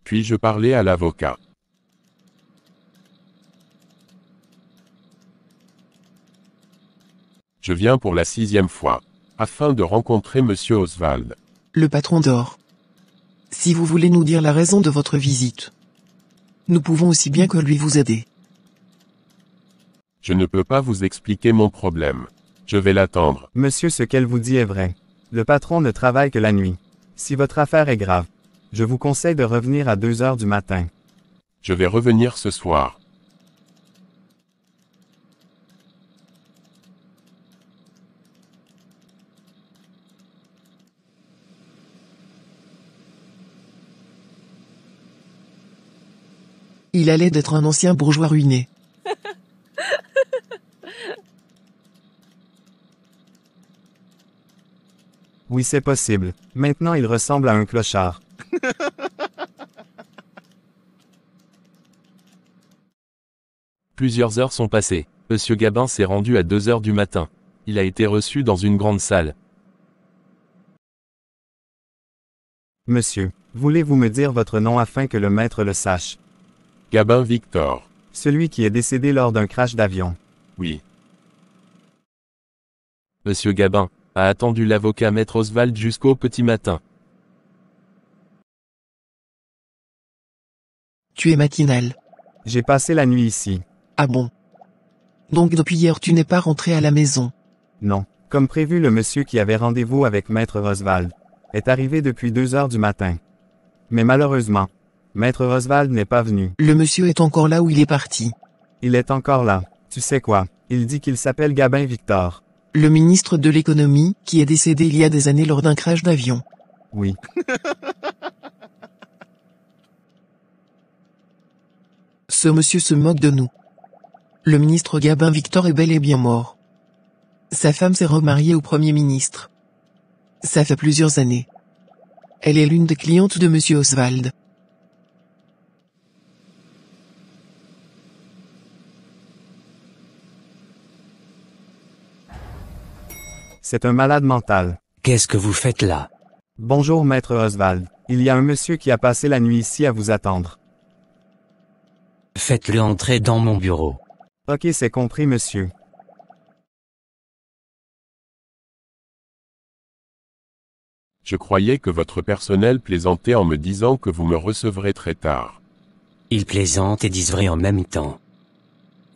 Puis-je parler à l'avocat? Je viens pour la 6e fois, afin de rencontrer Monsieur Oswald. Le patron dort. Si vous voulez nous dire la raison de votre visite, nous pouvons aussi bien que lui vous aider. Je ne peux pas vous expliquer mon problème. Je vais l'attendre. Monsieur, ce qu'elle vous dit est vrai. Le patron ne travaille que la nuit. Si votre affaire est grave, je vous conseille de revenir à 2 heures du matin. Je vais revenir ce soir. Il allait d'être un ancien bourgeois ruiné. Oui, c'est possible. Maintenant, il ressemble à un clochard. Plusieurs heures sont passées. Monsieur Gabin s'est rendu à 2 heures du matin. Il a été reçu dans une grande salle. Monsieur, voulez-vous me dire votre nom afin que le maître le sache? Gabin Victor. Celui qui est décédé lors d'un crash d'avion. Oui. Monsieur Gabin a attendu l'avocat Maître Oswald jusqu'au petit matin. Tu es matinal. J'ai passé la nuit ici. Ah bon? Donc depuis hier tu n'es pas rentré à la maison? Non. Comme prévu, le monsieur qui avait rendez-vous avec Maître Oswald est arrivé depuis 2 heures du matin. Mais malheureusement, Maître Oswald n'est pas venu. Le monsieur est encore là où il est parti. Il est encore là. Tu sais quoi? Il dit qu'il s'appelle Gabin Victor. Le ministre de l'économie, qui est décédé il y a des années lors d'un crash d'avion. Oui. Ce monsieur se moque de nous. Le ministre Gabin Victor est bel et bien mort. Sa femme s'est remariée au Premier ministre. Ça fait plusieurs années. Elle est l'une des clientes de monsieur Oswald. C'est un malade mental. Qu'est-ce que vous faites là? Bonjour Maître Oswald. Il y a un monsieur qui a passé la nuit ici à vous attendre. Faites-le entrer dans mon bureau. Ok, c'est compris monsieur. Je croyais que votre personnel plaisantait en me disant que vous me recevrez très tard. Ils plaisantent et disent vrai en même temps.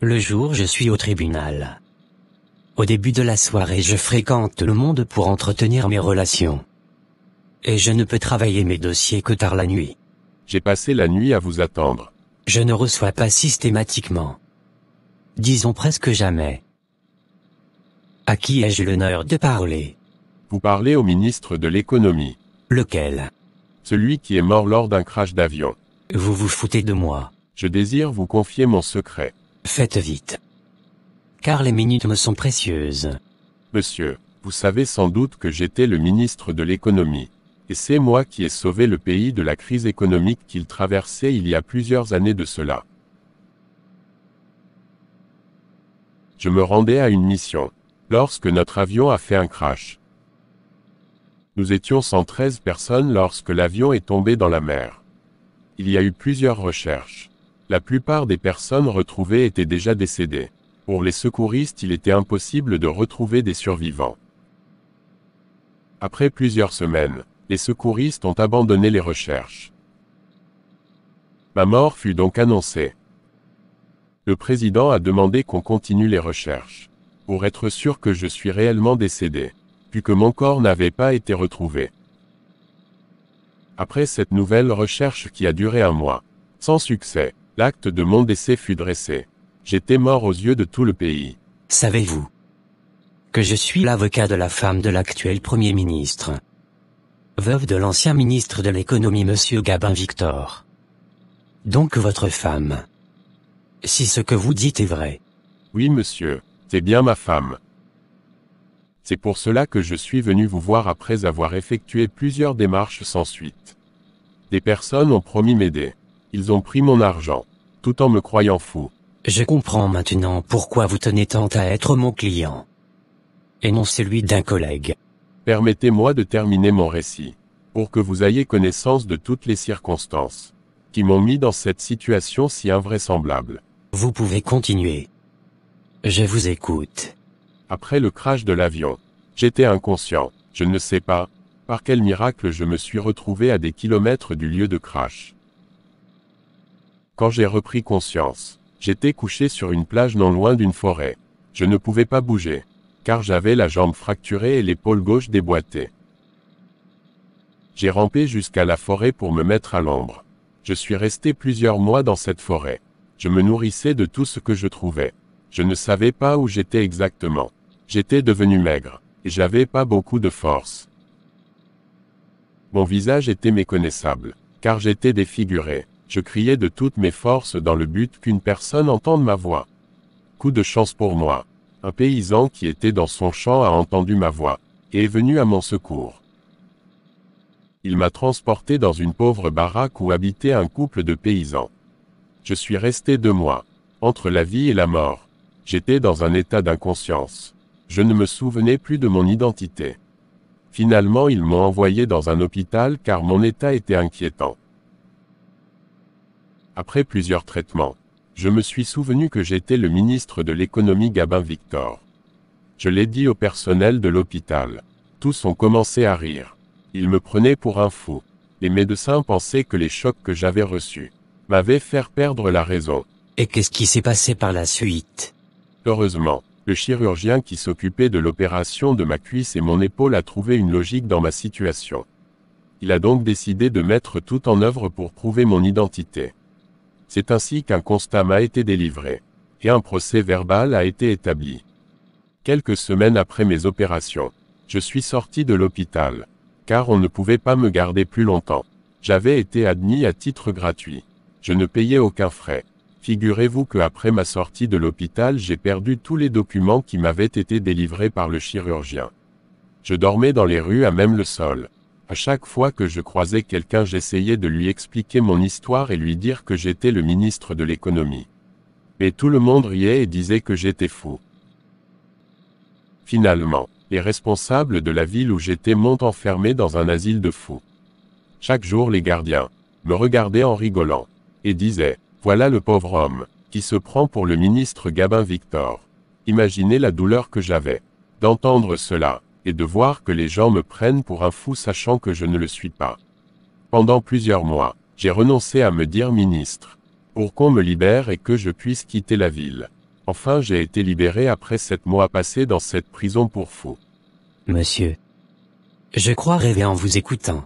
Le jour, je suis au tribunal. Au début de la soirée, je fréquente le monde pour entretenir mes relations. Et je ne peux travailler mes dossiers que tard la nuit. J'ai passé la nuit à vous attendre. Je ne reçois pas systématiquement. Disons presque jamais. À qui ai-je l'honneur de parler? Vous parlez au ministre de l'économie. Lequel? Celui qui est mort lors d'un crash d'avion. Vous vous foutez de moi. Je désire vous confier mon secret. Faites vite. Car les minutes me sont précieuses. Monsieur, vous savez sans doute que j'étais le ministre de l'économie. Et c'est moi qui ai sauvé le pays de la crise économique qu'il traversait il y a plusieurs années de cela. Je me rendais à une mission, lorsque notre avion a fait un crash. Nous étions 113 personnes lorsque l'avion est tombé dans la mer. Il y a eu plusieurs recherches. La plupart des personnes retrouvées étaient déjà décédées. Pour les secouristes, il était impossible de retrouver des survivants. Après plusieurs semaines, les secouristes ont abandonné les recherches. Ma mort fut donc annoncée. Le président a demandé qu'on continue les recherches, pour être sûr que je suis réellement décédé, vu que mon corps n'avait pas été retrouvé. Après cette nouvelle recherche qui a duré 1 mois, sans succès, l'acte de mon décès fut dressé. J'étais mort aux yeux de tout le pays. Savez-vous que je suis l'avocat de la femme de l'actuel Premier ministre, veuve de l'ancien ministre de l'économie monsieur Gabin Victor. Donc votre femme. Si ce que vous dites est vrai. Oui monsieur, c'est bien ma femme. C'est pour cela que je suis venu vous voir après avoir effectué plusieurs démarches sans suite. Des personnes ont promis m'aider. Ils ont pris mon argent, tout en me croyant fou. Je comprends maintenant pourquoi vous tenez tant à être mon client. Et non celui d'un collègue. Permettez-moi de terminer mon récit, pour que vous ayez connaissance de toutes les circonstances. qui m'ont mis dans cette situation si invraisemblable. Vous pouvez continuer. Je vous écoute. Après le crash de l'avion, j'étais inconscient. Je ne sais pas, par quel miracle je me suis retrouvé à des kilomètres du lieu de crash. Quand j'ai repris conscience, j'étais couché sur une plage non loin d'une forêt. Je ne pouvais pas bouger, car j'avais la jambe fracturée et l'épaule gauche déboîtée. J'ai rampé jusqu'à la forêt pour me mettre à l'ombre. Je suis resté plusieurs mois dans cette forêt. Je me nourrissais de tout ce que je trouvais. Je ne savais pas où j'étais exactement. J'étais devenu maigre, et j'avais pas beaucoup de force. Mon visage était méconnaissable, car j'étais défiguré. Je criais de toutes mes forces dans le but qu'une personne entende ma voix. Coup de chance pour moi. Un paysan qui était dans son champ a entendu ma voix, et est venu à mon secours. Il m'a transporté dans une pauvre baraque où habitait un couple de paysans. Je suis resté 2 mois, entre la vie et la mort. J'étais dans un état d'inconscience. Je ne me souvenais plus de mon identité. Finalement, ils m'ont envoyé dans un hôpital car mon état était inquiétant. Après plusieurs traitements, je me suis souvenu que j'étais le ministre de l'économie Gabin Victor. Je l'ai dit au personnel de l'hôpital. Tous ont commencé à rire. Ils me prenaient pour un fou. Les médecins pensaient que les chocs que j'avais reçus m'avaient fait perdre la raison. Et qu'est-ce qui s'est passé par la suite? Heureusement, le chirurgien qui s'occupait de l'opération de ma cuisse et mon épaule a trouvé une logique dans ma situation. Il a donc décidé de mettre tout en œuvre pour prouver mon identité. C'est ainsi qu'un constat m'a été délivré, et un procès verbal a été établi. Quelques semaines après mes opérations, je suis sorti de l'hôpital, car on ne pouvait pas me garder plus longtemps. J'avais été admis à titre gratuit. Je ne payais aucun frais. Figurez-vous qu'après ma sortie de l'hôpital, j'ai perdu tous les documents qui m'avaient été délivrés par le chirurgien. Je dormais dans les rues à même le sol. À chaque fois que je croisais quelqu'un, j'essayais de lui expliquer mon histoire et lui dire que j'étais le ministre de l'économie. Mais tout le monde riait et disait que j'étais fou. Finalement, les responsables de la ville où j'étais m'ont enfermé dans un asile de fous. Chaque jour, les gardiens me regardaient en rigolant et disaient « Voilà le pauvre homme qui se prend pour le ministre Gabin Victor ». Imaginez la douleur que j'avais d'entendre cela et de voir que les gens me prennent pour un fou sachant que je ne le suis pas. Pendant plusieurs mois, j'ai renoncé à me dire ministre, pour qu'on me libère et que je puisse quitter la ville. Enfin, j'ai été libéré après 7 mois passés dans cette prison pour fou. Monsieur, je crois rêver en vous écoutant.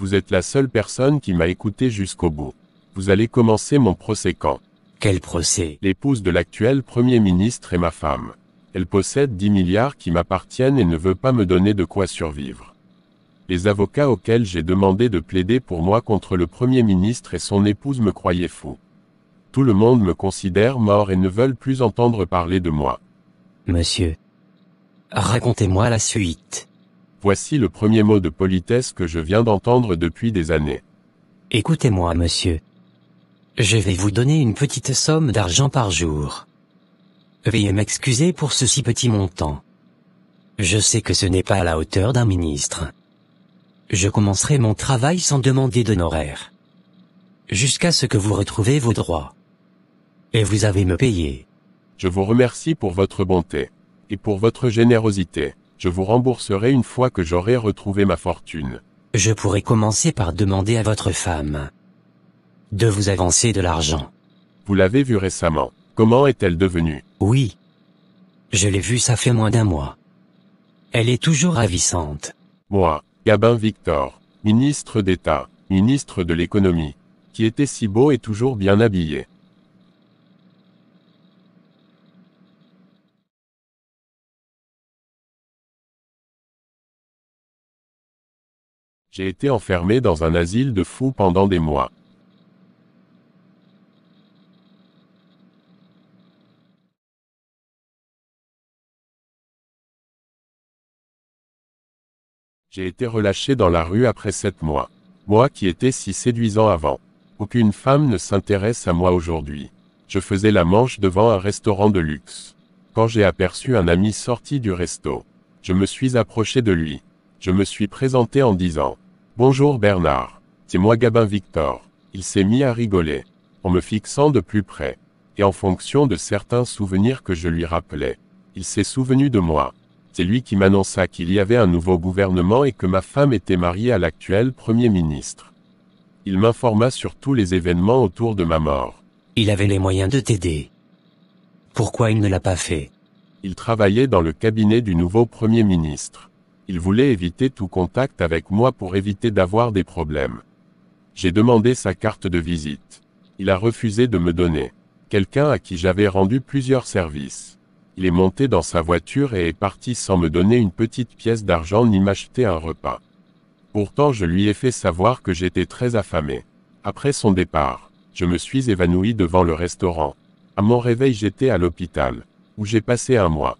Vous êtes la seule personne qui m'a écouté jusqu'au bout. Vous allez commencer mon procès quand? Quel procès? L'épouse de l'actuel Premier ministre est ma femme. Elle possède 10 milliards qui m'appartiennent et ne veut pas me donner de quoi survivre. Les avocats auxquels j'ai demandé de plaider pour moi contre le Premier ministre et son épouse me croyaient fou. Tout le monde me considère mort et ne veulent plus entendre parler de moi. Monsieur, racontez-moi la suite. Voici le premier mot de politesse que je viens d'entendre depuis des années. Écoutez-moi, monsieur. Je vais vous donner une petite somme d'argent par jour. Veuillez m'excuser pour ce si petit montant. Je sais que ce n'est pas à la hauteur d'un ministre. Je commencerai mon travail sans demander d'honoraires. Jusqu'à ce que vous retrouviez vos droits. Et vous avez me payer. Je vous remercie pour votre bonté. Et pour votre générosité. Je vous rembourserai une fois que j'aurai retrouvé ma fortune. Je pourrais commencer par demander à votre femme de vous avancer de l'argent. Vous l'avez vue récemment. Comment est-elle devenue? Oui. Je l'ai vue ça fait moins d'1 mois. Elle est toujours ravissante. Moi, Gabin Victor, ministre d'État, ministre de l'économie, qui était si beau et toujours bien habillé. J'ai été enfermé dans un asile de fous pendant des mois. J'ai été relâché dans la rue après 7 mois. Moi qui étais si séduisant avant. Aucune femme ne s'intéresse à moi aujourd'hui. Je faisais la manche devant un restaurant de luxe. Quand j'ai aperçu un ami sorti du resto, je me suis approché de lui. Je me suis présenté en disant « Bonjour Bernard, c'est moi Gabin Victor. Il s'est mis à rigoler, en me fixant de plus près, et en fonction de certains souvenirs que je lui rappelais. Il s'est souvenu de moi. C'est lui qui m'annonça qu'il y avait un nouveau gouvernement et que ma femme était mariée à l'actuel Premier ministre. Il m'informa sur tous les événements autour de ma mort. Il avait les moyens de t'aider. Pourquoi il ne l'a pas fait? Il travaillait dans le cabinet du nouveau Premier ministre. Il voulait éviter tout contact avec moi pour éviter d'avoir des problèmes. J'ai demandé sa carte de visite. Il a refusé de me donner. Quelqu'un à qui j'avais rendu plusieurs services. Il est monté dans sa voiture et est parti sans me donner une petite pièce d'argent ni m'acheter un repas. Pourtant je lui ai fait savoir que j'étais très affamé. Après son départ, je me suis évanoui devant le restaurant. À mon réveil j'étais à l'hôpital, où j'ai passé un mois.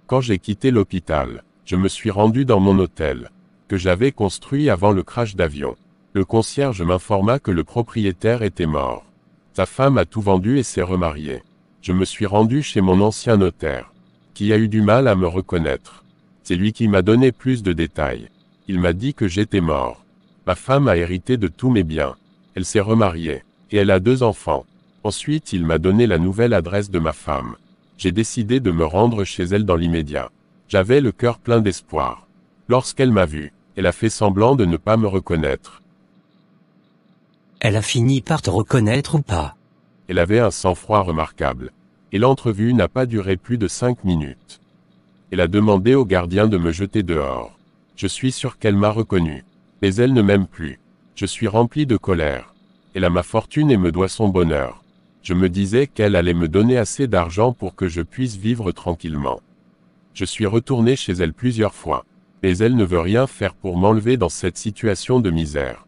Quand j'ai quitté l'hôpital, je me suis rendu dans mon hôtel, que j'avais construit avant le crash d'avion. Le concierge m'informa que le propriétaire était mort. Sa femme a tout vendu et s'est remariée. Je me suis rendu chez mon ancien notaire, qui a eu du mal à me reconnaître. C'est lui qui m'a donné plus de détails. Il m'a dit que j'étais mort. Ma femme a hérité de tous mes biens. Elle s'est remariée, et elle a 2 enfants. Ensuite il m'a donné la nouvelle adresse de ma femme. J'ai décidé de me rendre chez elle dans l'immédiat. J'avais le cœur plein d'espoir. Lorsqu'elle m'a vu, elle a fait semblant de ne pas me reconnaître. Elle a fini par te reconnaître ou pas? Elle avait un sang-froid remarquable. Et l'entrevue n'a pas duré plus de 5 minutes. Elle a demandé au gardien de me jeter dehors. Je suis sûr qu'elle m'a reconnu. Mais elle ne m'aime plus. Je suis rempli de colère. Elle a ma fortune et me doit son bonheur. Je me disais qu'elle allait me donner assez d'argent pour que je puisse vivre tranquillement. Je suis retourné chez elle plusieurs fois. Mais elle ne veut rien faire pour m'enlever dans cette situation de misère.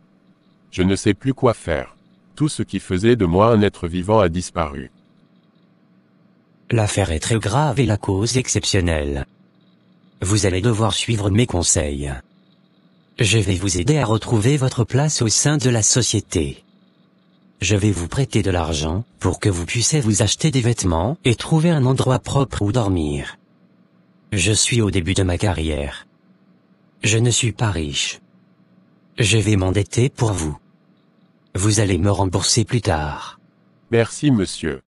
Je ne sais plus quoi faire. Tout ce qui faisait de moi un être vivant a disparu. L'affaire est très grave et la cause exceptionnelle. Vous allez devoir suivre mes conseils. Je vais vous aider à retrouver votre place au sein de la société. Je vais vous prêter de l'argent, pour que vous puissiez vous acheter des vêtements, et trouver un endroit propre où dormir. Je suis au début de ma carrière. Je ne suis pas riche. Je vais m'endetter pour vous. Vous allez me rembourser plus tard. Merci monsieur.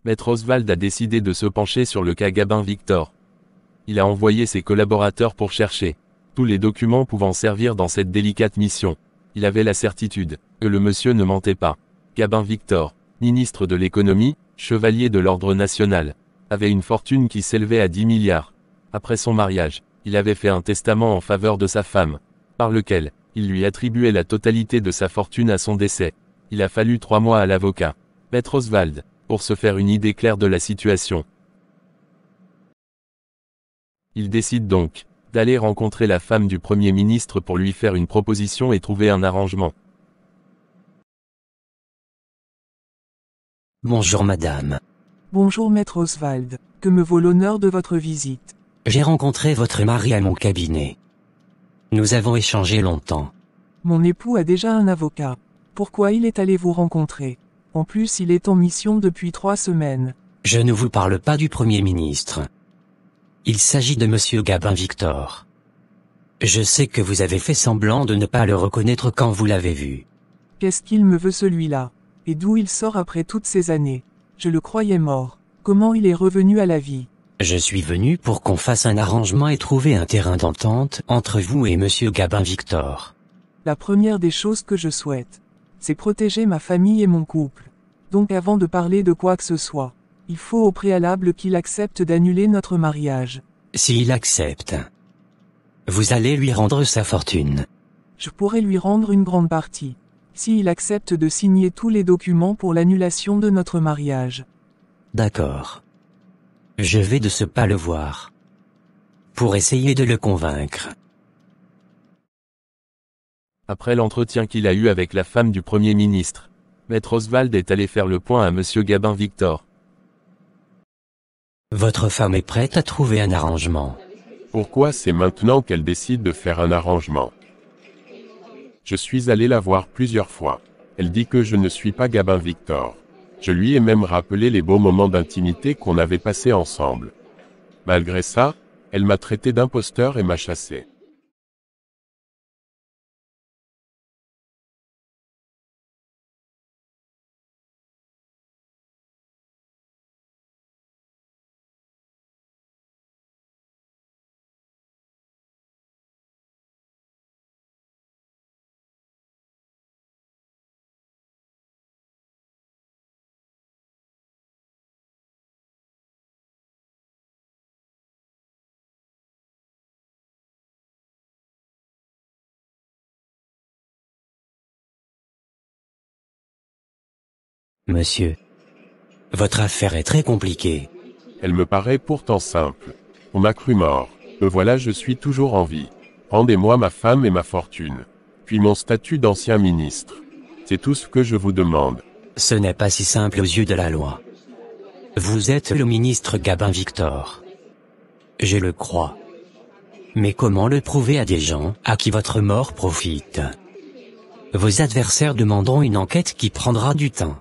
Maître Oswald a décidé de se pencher sur le cas Gabin Victor. Il a envoyé ses collaborateurs pour chercher tous les documents pouvant servir dans cette délicate mission. Il avait la certitude que le monsieur ne mentait pas. Gabin Victor, ministre de l'économie, chevalier de l'ordre national, avait une fortune qui s'élevait à 10 milliards. Après son mariage, il avait fait un testament en faveur de sa femme, par lequel il lui attribuait la totalité de sa fortune à son décès. Il a fallu 3 mois à l'avocat, Maître Oswald, pour se faire une idée claire de la situation. Il décide donc d'aller rencontrer la femme du Premier ministre pour lui faire une proposition et trouver un arrangement. Bonjour madame. Bonjour maître Oswald, que me vaut l'honneur de votre visite. J'ai rencontré votre mari à mon cabinet. Nous avons échangé longtemps. Mon époux a déjà un avocat. Pourquoi il est allé vous rencontrer? En plus il est en mission depuis 3 semaines. Je ne vous parle pas du Premier ministre. Il s'agit de monsieur Gabin Victor. Je sais que vous avez fait semblant de ne pas le reconnaître quand vous l'avez vu. Qu'est-ce qu'il me veut celui-là? Et d'où il sort après toutes ces années? Je le croyais mort. Comment il est revenu à la vie? Je suis venu pour qu'on fasse un arrangement et trouver un terrain d'entente entre vous et monsieur Gabin Victor. La première des choses que je souhaite, c'est protéger ma famille et mon couple. Donc avant de parler de quoi que ce soit, il faut au préalable qu'il accepte d'annuler notre mariage. S'il accepte, vous allez lui rendre sa fortune. Je pourrais lui rendre une grande partie, s'il accepte de signer tous les documents pour l'annulation de notre mariage. D'accord. Je vais de ce pas le voir, pour essayer de le convaincre. Après l'entretien qu'il a eu avec la femme du Premier ministre, Maître Oswald est allé faire le point à monsieur Gabin Victor. Votre femme est prête à trouver un arrangement. Pourquoi c'est maintenant qu'elle décide de faire un arrangement? Je suis allé la voir plusieurs fois. Elle dit que je ne suis pas Gabin Victor. Je lui ai même rappelé les beaux moments d'intimité qu'on avait passés ensemble. Malgré ça, elle m'a traité d'imposteur et m'a chassé. Monsieur. Votre affaire est très compliquée. Elle me paraît pourtant simple. On m'a cru mort. Me voilà, je suis toujours en vie. Rendez-moi ma femme et ma fortune. Puis mon statut d'ancien ministre. C'est tout ce que je vous demande. Ce n'est pas si simple aux yeux de la loi. Vous êtes le ministre Gabin Victor. Je le crois. Mais comment le prouver à des gens à qui votre mort profite? Vos adversaires demanderont une enquête qui prendra du temps.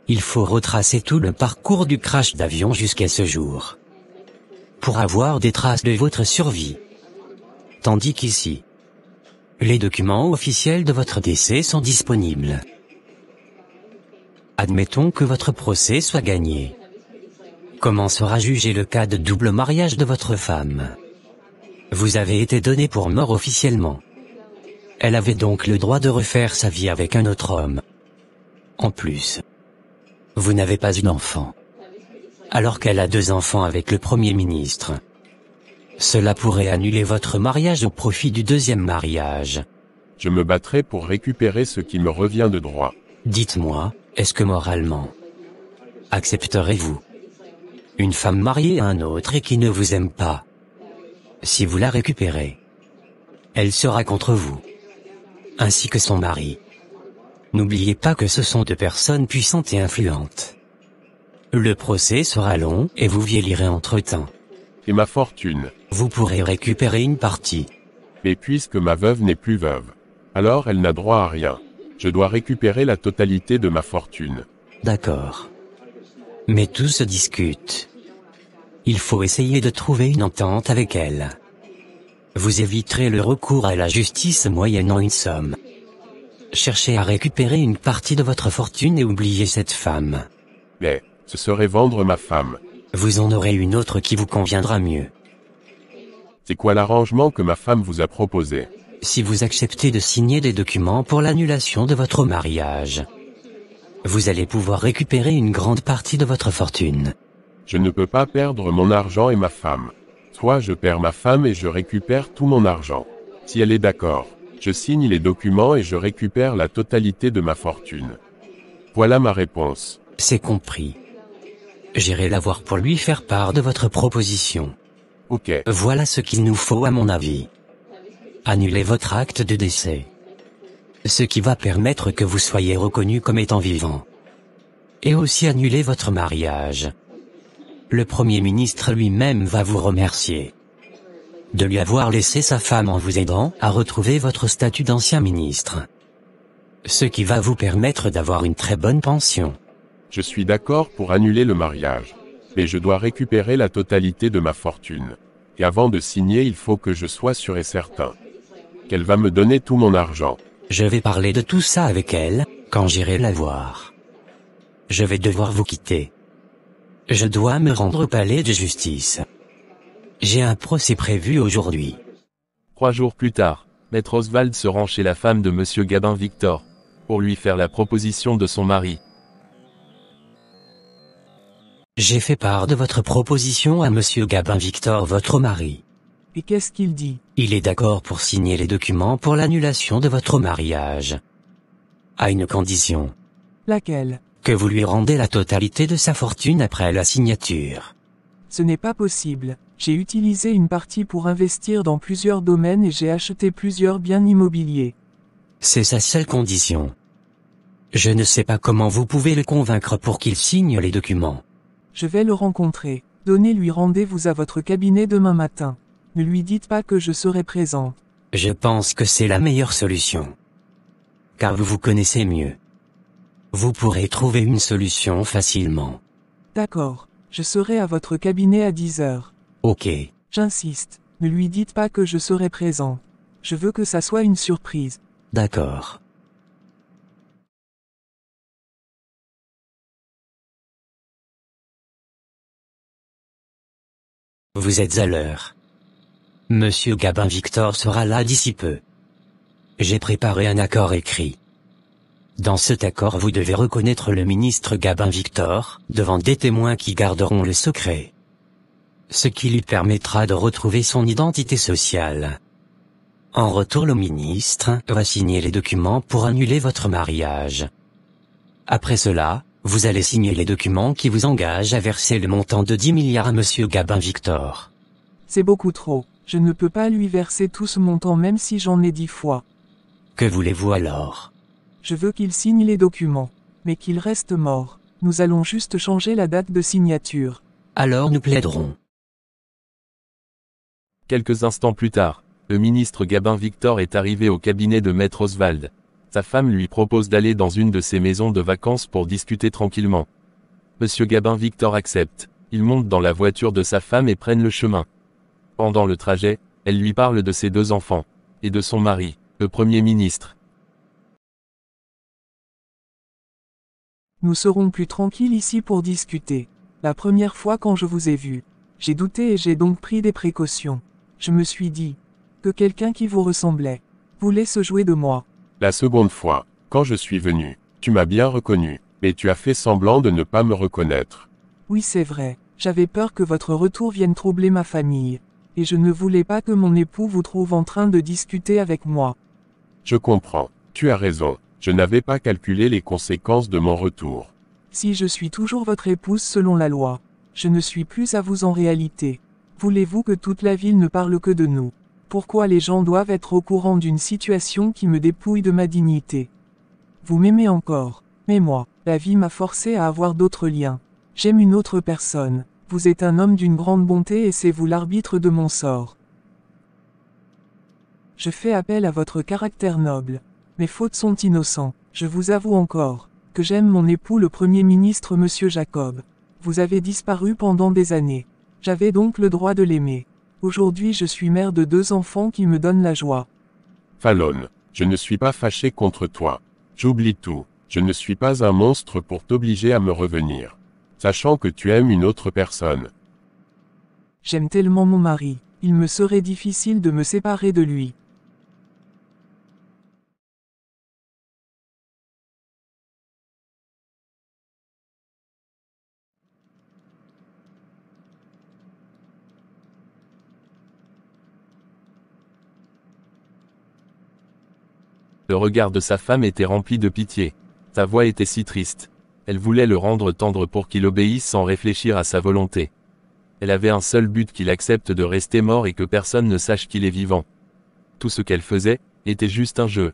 Il faut retracer tout le parcours du crash d'avion jusqu'à ce jour. Pour avoir des traces de votre survie. Tandis qu'ici, les documents officiels de votre décès sont disponibles. Admettons que votre procès soit gagné. Comment sera jugé le cas de double mariage de votre femme? Vous avez été donné pour mort officiellement. Elle avait donc le droit de refaire sa vie avec un autre homme. En plus, vous n'avez pas une enfant. Alors qu'elle a 2 enfants avec le Premier ministre. Cela pourrait annuler votre mariage au profit du 2e mariage. Je me battrai pour récupérer ce qui me revient de droit. Dites-moi, est-ce que moralement, accepterez-vous une femme mariée à un autre et qui ne vous aime pas? Si vous la récupérez, elle sera contre vous, ainsi que son mari. N'oubliez pas que ce sont 2 personnes puissantes et influentes. Le procès sera long et vous vieillirez entre-temps. Et ma fortune? Vous pourrez récupérer une partie. Mais puisque ma veuve n'est plus veuve, alors elle n'a droit à rien. Je dois récupérer la totalité de ma fortune. D'accord. Mais tout se discute. Il faut essayer de trouver une entente avec elle. Vous éviterez le recours à la justice moyennant une somme. Cherchez à récupérer une partie de votre fortune et oubliez cette femme. Mais, ce serait vendre ma femme. Vous en aurez une autre qui vous conviendra mieux. C'est quoi l'arrangement que ma femme vous a proposé? Si vous acceptez de signer des documents pour l'annulation de votre mariage, vous allez pouvoir récupérer une grande partie de votre fortune. Je ne peux pas perdre mon argent et ma femme. Soit je perds ma femme et je récupère tout mon argent. Si elle est d'accord, je signe les documents et je récupère la totalité de ma fortune. Voilà ma réponse. C'est compris. J'irai la voir pour lui faire part de votre proposition. Ok. Voilà ce qu'il nous faut à mon avis. Annulez votre acte de décès. Ce qui va permettre que vous soyez reconnu comme étant vivant. Et aussi annuler votre mariage. Le Premier ministre lui-même va vous remercier de lui avoir laissé sa femme en vous aidant à retrouver votre statut d'ancien ministre. Ce qui va vous permettre d'avoir une très bonne pension. Je suis d'accord pour annuler le mariage. Mais je dois récupérer la totalité de ma fortune. Et avant de signer, il faut que je sois sûr et certain qu'elle va me donner tout mon argent. Je vais parler de tout ça avec elle, quand j'irai la voir. Je vais devoir vous quitter. Je dois me rendre au palais de justice. J'ai un procès prévu aujourd'hui. 3 jours plus tard, Maître Oswald se rend chez la femme de Monsieur Gabin Victor, pour lui faire la proposition de son mari. J'ai fait part de votre proposition à Monsieur Gabin Victor, votre mari. Et qu'est-ce qu'il dit? Il est d'accord pour signer les documents pour l'annulation de votre mariage. À une condition. Laquelle? Que vous lui rendez la totalité de sa fortune après la signature. Ce n'est pas possible. J'ai utilisé une partie pour investir dans plusieurs domaines et j'ai acheté plusieurs biens immobiliers. C'est sa seule condition. Je ne sais pas comment vous pouvez le convaincre pour qu'il signe les documents. Je vais le rencontrer. Donnez-lui rendez-vous à votre cabinet demain matin. Ne lui dites pas que je serai présent. Je pense que c'est la meilleure solution. Car vous vous connaissez mieux. Vous pourrez trouver une solution facilement. D'accord. Je serai à votre cabinet à 10 heures. Ok. J'insiste. Ne lui dites pas que je serai présent. Je veux que ça soit une surprise. D'accord. Vous êtes à l'heure. Monsieur Gabin Victor sera là d'ici peu. J'ai préparé un accord écrit. Dans cet accord, vous devez reconnaître le ministre Gabin Victor, devant des témoins qui garderont le secret. Ce qui lui permettra de retrouver son identité sociale. En retour, le ministre va signer les documents pour annuler votre mariage. Après cela, Vous allez signer les documents qui vous engagent à verser le montant de 10 milliards à monsieur Gabin Victor. C'est beaucoup trop. Je ne peux pas lui verser tout ce montant même si j'en ai 10 fois. Que voulez-vous alors? Je veux qu'il signe les documents. Mais qu'il reste mort. Nous allons juste changer la date de signature. Alors nous plaiderons. Quelques instants plus tard, le ministre Gabin Victor est arrivé au cabinet de Maître Oswald. Sa femme lui propose d'aller dans une de ses maisons de vacances pour discuter tranquillement. Monsieur Gabin Victor accepte. Ils montent dans la voiture de sa femme et prennent le chemin. Pendant le trajet, elle lui parle de ses 2 enfants, et de son mari, le Premier ministre. Nous serons plus tranquilles ici pour discuter. La première fois quand je vous ai vu, j'ai douté et j'ai donc pris des précautions. Je me suis dit que quelqu'un qui vous ressemblait voulait se jouer de moi. La seconde fois, quand je suis venu, tu m'as bien reconnu, mais tu as fait semblant de ne pas me reconnaître. Oui, c'est vrai. J'avais peur que votre retour vienne troubler ma famille. Et je ne voulais pas que mon époux vous trouve en train de discuter avec moi. Je comprends. Tu as raison. Je n'avais pas calculé les conséquences de mon retour. Si je suis toujours votre épouse selon la loi, je ne suis plus à vous en réalité. Voulez-vous que toute la ville ne parle que de nous? Pourquoi les gens doivent être au courant d'une situation qui me dépouille de ma dignité? Vous m'aimez encore, mais moi, la vie m'a forcé à avoir d'autres liens. J'aime une autre personne. Vous êtes un homme d'une grande bonté et c'est vous l'arbitre de mon sort. Je fais appel à votre caractère noble. Mes fautes sont innocentes. Je vous avoue encore que j'aime mon époux le Premier ministre Monsieur Jacob. Vous avez disparu pendant des années. J'avais donc le droit de l'aimer. Aujourd'hui je suis mère de 2 enfants qui me donnent la joie. Fallon, je ne suis pas fâché contre toi. J'oublie tout. Je ne suis pas un monstre pour t'obliger à me revenir. Sachant que tu aimes une autre personne. J'aime tellement mon mari, il me serait difficile de me séparer de lui. Le regard de sa femme était rempli de pitié. Sa voix était si triste. Elle voulait le rendre tendre pour qu'il obéisse sans réfléchir à sa volonté. Elle avait un seul but, qu'il accepte de rester mort et que personne ne sache qu'il est vivant. Tout ce qu'elle faisait, était juste un jeu.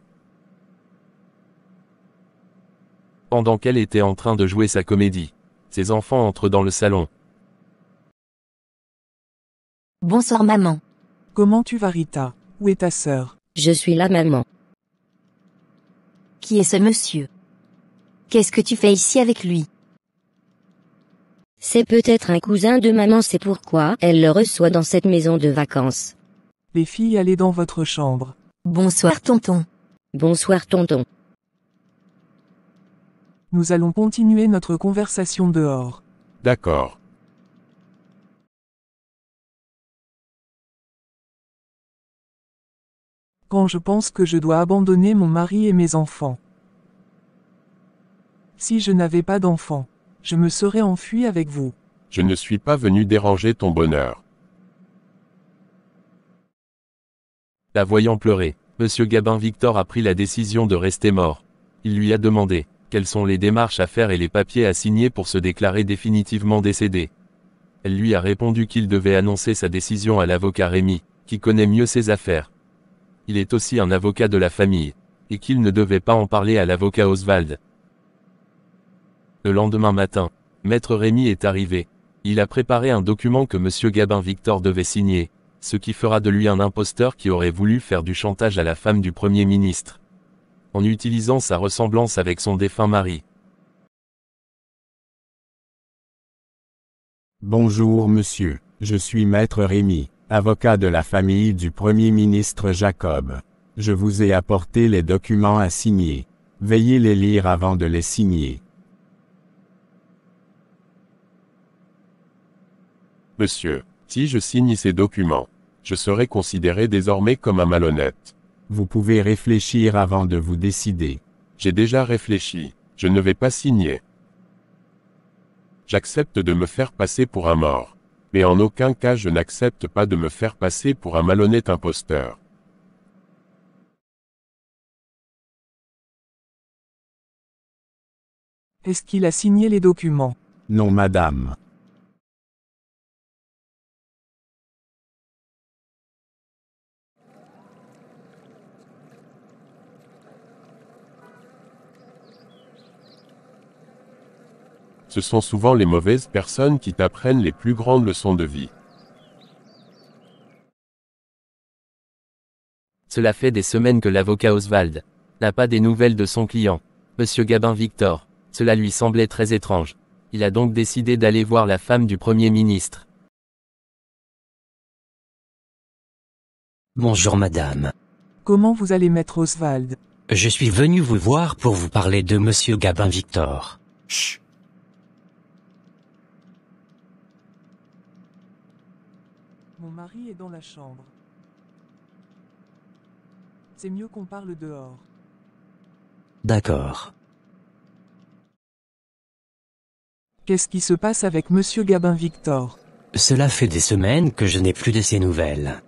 Pendant qu'elle était en train de jouer sa comédie, ses enfants entrent dans le salon. Bonsoir maman. Comment tu vas Rita? Où est ta sœur? Je suis là maman. Qui est ce monsieur? Qu'est-ce que tu fais ici avec lui? C'est peut-être un cousin de maman, c'est pourquoi elle le reçoit dans cette maison de vacances. Les filles, allez dans votre chambre. Bonsoir tonton. Bonsoir tonton. Nous allons continuer notre conversation dehors. D'accord. Quand je pense que je dois abandonner mon mari et mes enfants. Si je n'avais pas d'enfants, je me serais enfui avec vous. Je ne suis pas venu déranger ton bonheur. La voyant pleurer, Monsieur Gabin Victor a pris la décision de rester mort. Il lui a demandé quelles sont les démarches à faire et les papiers à signer pour se déclarer définitivement décédé. Elle lui a répondu qu'il devait annoncer sa décision à l'avocat Rémy, qui connaît mieux ses affaires. Il est aussi un avocat de la famille, et qu'il ne devait pas en parler à l'avocat Oswald. Le lendemain matin, Maître Rémy est arrivé. Il a préparé un document que Monsieur Gabin Victor devait signer, ce qui fera de lui un imposteur qui aurait voulu faire du chantage à la femme du Premier ministre, en utilisant sa ressemblance avec son défunt mari. Bonjour monsieur, je suis Maître Rémy, avocat de la famille du Premier ministre Jacob. Je vous ai apporté les documents à signer. Veuillez les lire avant de les signer. Monsieur, si je signe ces documents, je serai considéré désormais comme un malhonnête. Vous pouvez réfléchir avant de vous décider. J'ai déjà réfléchi, je ne vais pas signer. J'accepte de me faire passer pour un mort. Mais en aucun cas je n'accepte pas de me faire passer pour un malhonnête imposteur. Est-ce qu'il a signé les documents? Non, madame. Ce sont souvent les mauvaises personnes qui t'apprennent les plus grandes leçons de vie. Cela fait des semaines que l'avocat Oswald n'a pas des nouvelles de son client, Monsieur Gabin Victor. Cela lui semblait très étrange. Il a donc décidé d'aller voir la femme du Premier ministre. Bonjour madame. Comment vous allez, maître Oswald? Je suis venu vous voir pour vous parler de monsieur Gabin Victor. Chut. Mon mari est dans la chambre. C'est mieux qu'on parle dehors. D'accord. Qu'est-ce qui se passe avec monsieur Gabin Victor? Cela fait des semaines que je n'ai plus de ses nouvelles.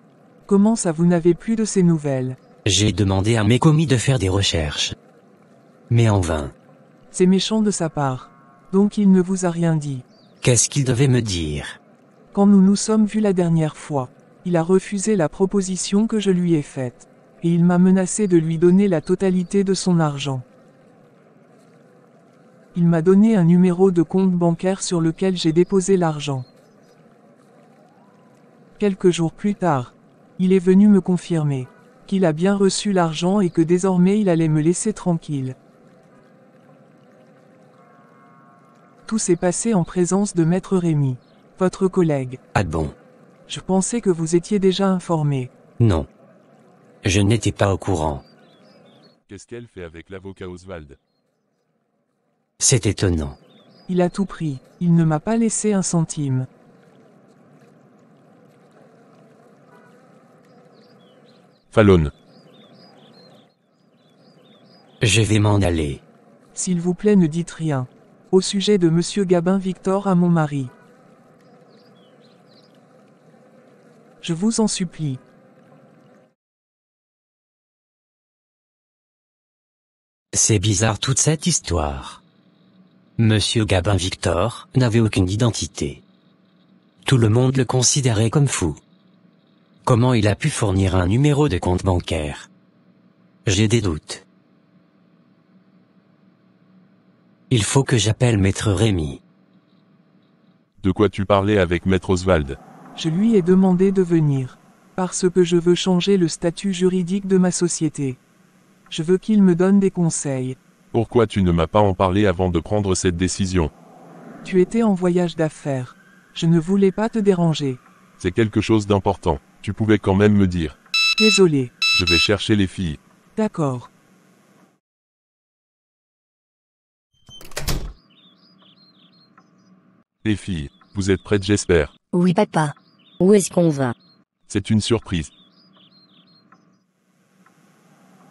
Comment ça, vous n'avez plus de ses nouvelles? J'ai demandé à mes commis de faire des recherches. Mais en vain. C'est méchant de sa part. Donc il ne vous a rien dit. Qu'est-ce qu'il devait me dire? Quand nous nous sommes vus la dernière fois, il a refusé la proposition que je lui ai faite. Et il m'a menacé de lui donner la totalité de son argent. Il m'a donné un numéro de compte bancaire sur lequel j'ai déposé l'argent. Quelques jours plus tard, il est venu me confirmer qu'il a bien reçu l'argent et que désormais il allait me laisser tranquille. Tout s'est passé en présence de maître Rémy, votre collègue. Ah bon? Je pensais que vous étiez déjà informé. Non. Je n'étais pas au courant. Qu'est-ce qu'elle fait avec l'avocat Oswald? C'est étonnant. Il a tout pris, il ne m'a pas laissé un centime. Fallon. Je vais m'en aller. S'il vous plaît, ne dites rien. Au sujet de monsieur Gabin Victor à mon mari. Je vous en supplie. C'est bizarre toute cette histoire. Monsieur Gabin Victor n'avait aucune identité. Tout le monde le considérait comme fou. Comment il a pu fournir un numéro de compte bancaire? J'ai des doutes. Il faut que j'appelle maître Rémy. De quoi tu parlais avec maître Oswald? Je lui ai demandé de venir. Parce que je veux changer le statut juridique de ma société. Je veux qu'il me donne des conseils. Pourquoi tu ne m'as pas en parlé avant de prendre cette décision? Tu étais en voyage d'affaires. Je ne voulais pas te déranger. C'est quelque chose d'important. Tu pouvais quand même me dire. Désolé. Je vais chercher les filles. D'accord. Les filles, vous êtes prêtes, j'espère. Oui, papa. Où est-ce qu'on va? C'est une surprise.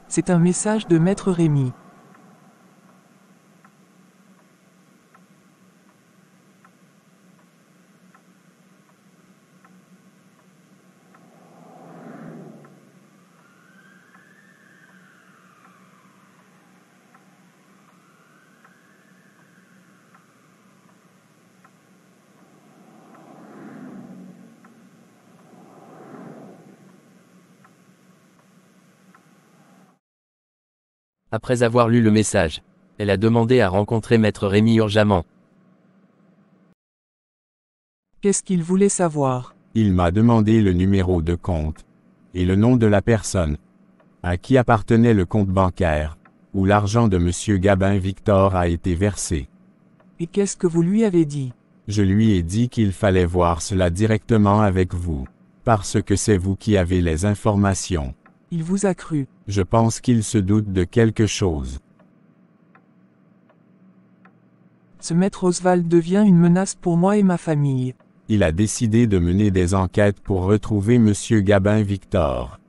C'est un message de maître Rémy. Après avoir lu le message, elle a demandé à rencontrer maître Rémy urgemment. Qu'est-ce qu'il voulait savoir? Il m'a demandé le numéro de compte et le nom de la personne à qui appartenait le compte bancaire où l'argent de monsieur Gabin Victor a été versé. Et qu'est-ce que vous lui avez dit? Je lui ai dit qu'il fallait voir cela directement avec vous, parce que c'est vous qui avez les informations. Il vous a cru. Je pense qu'il se doute de quelque chose. Ce maître Oswald devient une menace pour moi et ma famille. Il a décidé de mener des enquêtes pour retrouver monsieur Gabin Victor.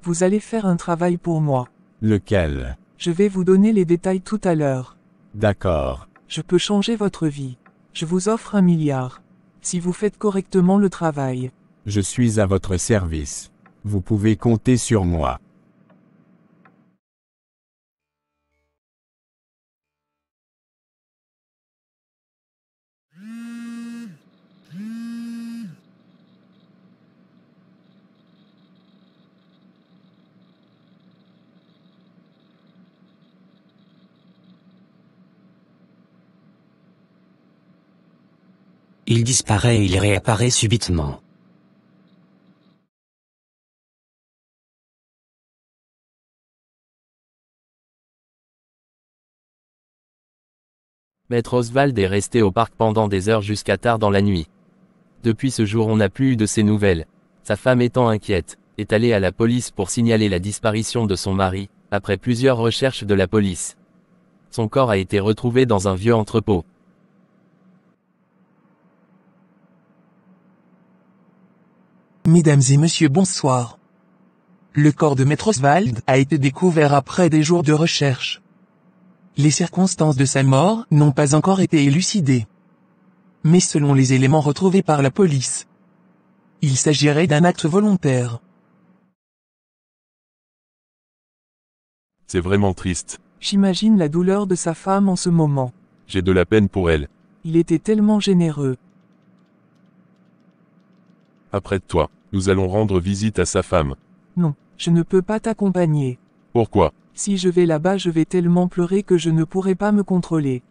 Vous allez faire un travail pour moi. Lequel? Je vais vous donner les détails tout à l'heure. D'accord. Je peux changer votre vie. Je vous offre 1 milliard. Si vous faites correctement le travail. Je suis à votre service. Vous pouvez compter sur moi. Il disparaît et il réapparaît subitement. Maître Oswald est resté au parc pendant des heures jusqu'à tard dans la nuit. Depuis ce jour on n'a plus eu de ses nouvelles. Sa femme étant inquiète, est allée à la police pour signaler la disparition de son mari, après plusieurs recherches de la police. Son corps a été retrouvé dans un vieux entrepôt. Mesdames et messieurs, bonsoir. Le corps de Maître Oswald a été découvert après des jours de recherche. Les circonstances de sa mort n'ont pas encore été élucidées. Mais selon les éléments retrouvés par la police, il s'agirait d'un acte volontaire. C'est vraiment triste. J'imagine la douleur de sa femme en ce moment. J'ai de la peine pour elle. Il était tellement généreux. Apprête-toi, nous allons rendre visite à sa femme. Non, je ne peux pas t'accompagner. Pourquoi? Si je vais là-bas, je vais tellement pleurer que je ne pourrai pas me contrôler.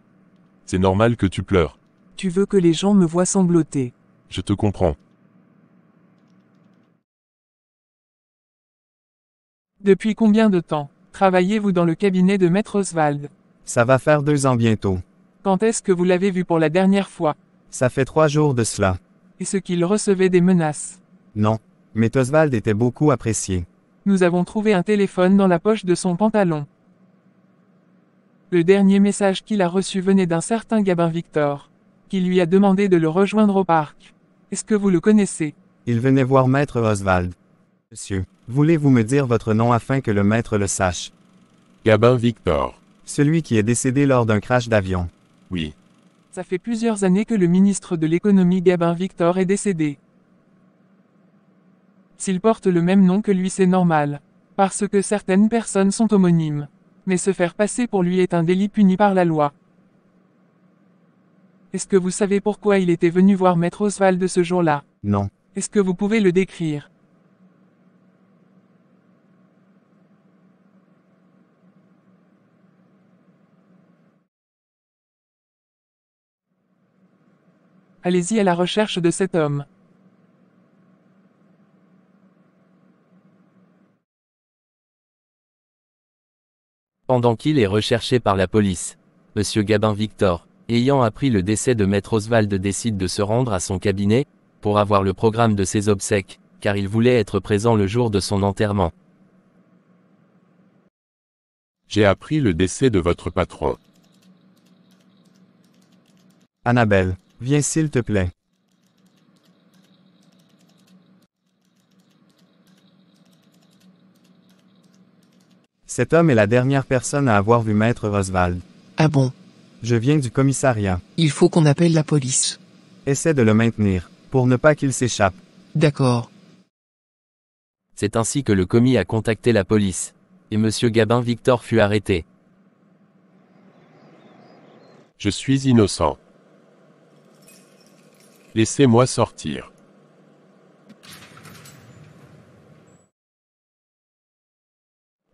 C'est normal que tu pleures. Tu veux que les gens me voient sangloter. Je te comprends. Depuis combien de temps travaillez-vous dans le cabinet de Maître Oswald? Ça va faire 2 ans bientôt. Quand est-ce que vous l'avez vu pour la dernière fois? Ça fait 3 jours de cela. Est-ce qu'il recevait des menaces? Non. Mais Oswald était beaucoup apprécié. Nous avons trouvé un téléphone dans la poche de son pantalon. Le dernier message qu'il a reçu venait d'un certain Gabin Victor, qui lui a demandé de le rejoindre au parc. Est-ce que vous le connaissez? Il venait voir Maître Oswald. Monsieur, voulez-vous me dire votre nom afin que le maître le sache? Gabin Victor. Celui qui est décédé lors d'un crash d'avion. Oui. Ça fait plusieurs années que le ministre de l'économie Gabin Victor est décédé. S'il porte le même nom que lui, c'est normal. Parce que certaines personnes sont homonymes. Mais se faire passer pour lui est un délit puni par la loi. Est-ce que vous savez pourquoi il était venu voir Maître Oswald ce jour-là? Non. Est-ce que vous pouvez le décrire? Allez-y à la recherche de cet homme. Pendant qu'il est recherché par la police, Monsieur Gabin Victor, ayant appris le décès de Maître Oswald, décide de se rendre à son cabinet, pour avoir le programme de ses obsèques, car il voulait être présent le jour de son enterrement. J'ai appris le décès de votre patron. Annabelle, viens s'il te plaît. Cet homme est la dernière personne à avoir vu Maître Oswald. Ah bon? Je viens du commissariat. Il faut qu'on appelle la police. Essaie de le maintenir, pour ne pas qu'il s'échappe. D'accord. C'est ainsi que le commis a contacté la police, et Monsieur Gabin Victor fut arrêté. Je suis innocent. Laissez-moi sortir.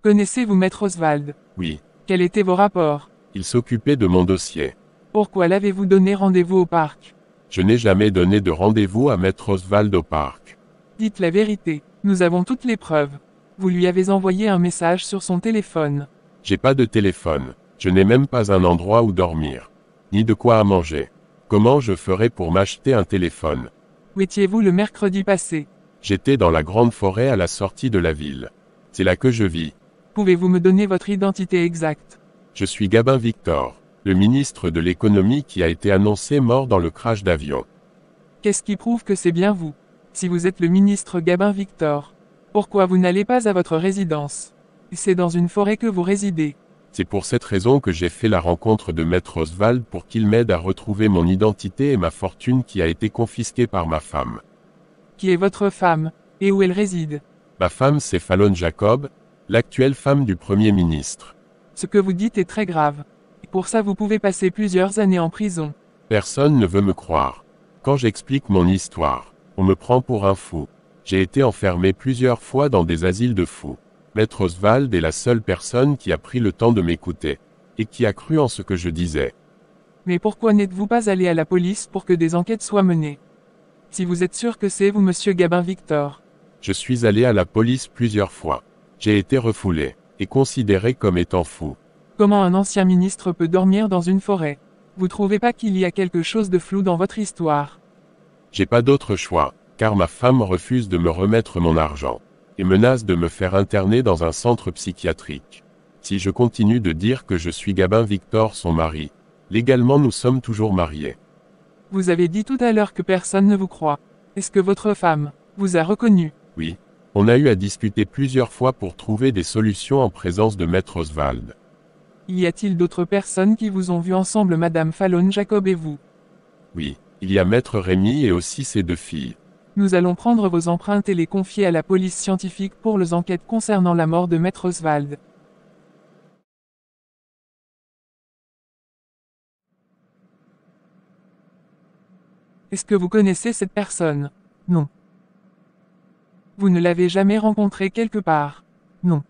Connaissez-vous Maître Oswald? Oui. Quels étaient vos rapports? Il s'occupait de mon dossier. Pourquoi l'avez-vous donné rendez-vous au parc? Je n'ai jamais donné de rendez-vous à Maître Oswald au parc. Dites la vérité, nous avons toutes les preuves. Vous lui avez envoyé un message sur son téléphone. J'ai pas de téléphone. Je n'ai même pas un endroit où dormir. Ni de quoi à manger. Comment je ferais pour m'acheter un téléphone? Où étiez-vous le mercredi passé? J'étais dans la grande forêt à la sortie de la ville. C'est là que je vis. Pouvez-vous me donner votre identité exacte? Je suis Gabin Victor, le ministre de l'économie qui a été annoncé mort dans le crash d'avion. Qu'est-ce qui prouve que c'est bien vous? Si vous êtes le ministre Gabin Victor, pourquoi vous n'allez pas à votre résidence? C'est dans une forêt que vous résidez. C'est pour cette raison que j'ai fait la rencontre de Maître Oswald pour qu'il m'aide à retrouver mon identité et ma fortune qui a été confisquée par ma femme. Qui est votre femme, et où elle réside? Ma femme c'est Fallon Jacob, l'actuelle femme du Premier ministre. Ce que vous dites est très grave. Pour ça vous pouvez passer plusieurs années en prison. Personne ne veut me croire. Quand j'explique mon histoire, on me prend pour un fou. J'ai été enfermé plusieurs fois dans des asiles de fous. Maître Oswald est la seule personne qui a pris le temps de m'écouter, et qui a cru en ce que je disais. Mais pourquoi n'êtes-vous pas allé à la police pour que des enquêtes soient menées? Si vous êtes sûr que c'est vous monsieur Gabin Victor. Je suis allé à la police plusieurs fois. J'ai été refoulé, et considéré comme étant fou. Comment un ancien ministre peut dormir dans une forêt? Vous trouvez pas qu'il y a quelque chose de flou dans votre histoire? J'ai pas d'autre choix, car ma femme refuse de me remettre mon argent, et menace de me faire interner dans un centre psychiatrique. Si je continue de dire que je suis Gabin Victor son mari, légalement nous sommes toujours mariés. Vous avez dit tout à l'heure que personne ne vous croit. Est-ce que votre femme vous a reconnu? Oui. On a eu à discuter plusieurs fois pour trouver des solutions en présence de Maître Oswald. Y a-t-il d'autres personnes qui vous ont vu ensemble Madame Fallon Jacob et vous? Oui. Il y a Maître Rémy et aussi ses 2 filles. Nous allons prendre vos empreintes et les confier à la police scientifique pour les enquêtes concernant la mort de Maître Oswald. Est-ce que vous connaissez cette personne? Non. Vous ne l'avez jamais rencontré quelque part? Non.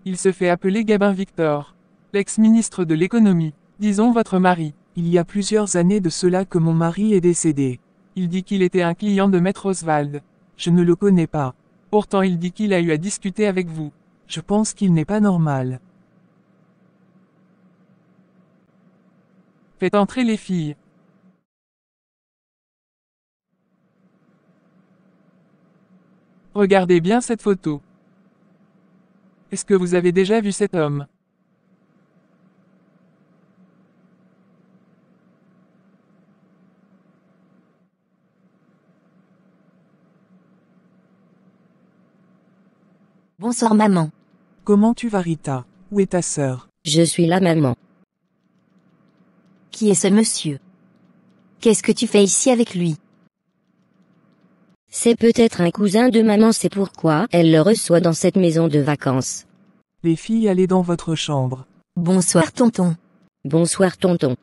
Il se fait appeler Gabin Victor, l'ex-ministre de l'économie, disons votre mari. Il y a plusieurs années de cela que mon mari est décédé. Il dit qu'il était un client de Maître Oswald. Je ne le connais pas. Pourtant il dit qu'il a eu à discuter avec vous. Je pense qu'il n'est pas normal. Faites entrer les filles. Regardez bien cette photo. Est-ce que vous avez déjà vu cet homme? Bonsoir maman. Comment tu vas Rita? Où est ta sœur? Je suis là maman. Qui est ce monsieur? Qu'est-ce que tu fais ici avec lui? C'est peut-être un cousin de maman, c'est pourquoi elle le reçoit dans cette maison de vacances. Les filles, allez dans votre chambre. Bonsoir tonton. Bonsoir tonton.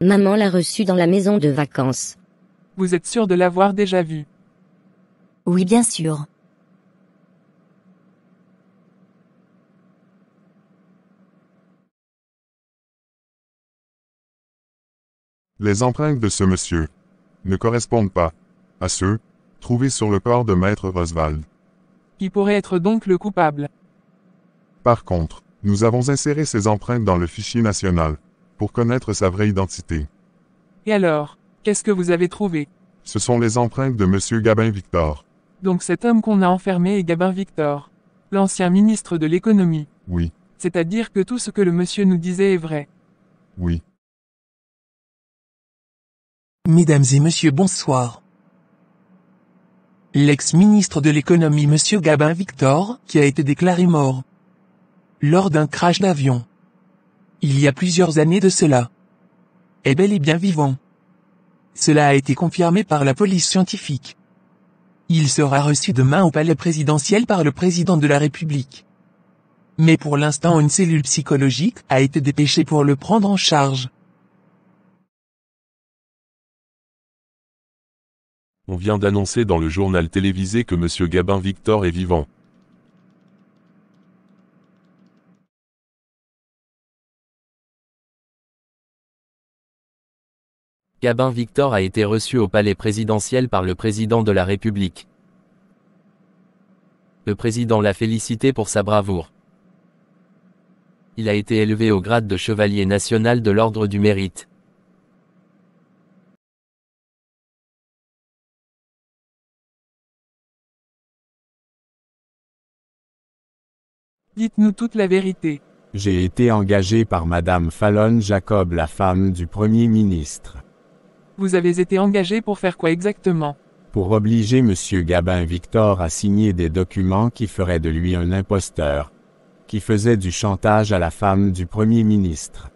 Maman l'a reçu dans la maison de vacances. Vous êtes sûr de l'avoir déjà vu? Oui bien sûr. Les empreintes de ce monsieur ne correspondent pas à ceux trouvés sur le corps de Maître Oswald. Qui pourrait être donc le coupable? Par contre, nous avons inséré ces empreintes dans le fichier national pour connaître sa vraie identité. Et alors, qu'est-ce que vous avez trouvé? Ce sont les empreintes de monsieur Gabin Victor. Donc cet homme qu'on a enfermé est Gabin Victor, l'ancien ministre de l'économie. Oui, C'est-à-dire que tout ce que le monsieur nous disait est vrai. oui. Mesdames et messieurs, bonsoir. L'ex-ministre de l'économie monsieur Gabin Victor, qui a été déclaré mort lors d'un crash d'avion il y a plusieurs années de cela, est bel et bien vivant. Cela a été confirmé par la police scientifique. Il sera reçu demain au palais présidentiel par le président de la République. Mais pour l'instant, une cellule psychologique a été dépêchée pour le prendre en charge. On vient d'annoncer dans le journal télévisé que monsieur Gabin Victor est vivant. Gabin Victor a été reçu au palais présidentiel par le président de la République. Le président l'a félicité pour sa bravoure. Il a été élevé au grade de chevalier national de l'ordre du mérite. Dites-nous toute la vérité. J'ai été engagé par Madame Fallon Jacob, la femme du Premier ministre, Vous avez été engagé pour faire quoi exactement? pour obliger Monsieur Gabin Victor à signer des documents qui feraient de lui un imposteur, qui faisait du chantage à la femme du Premier ministre.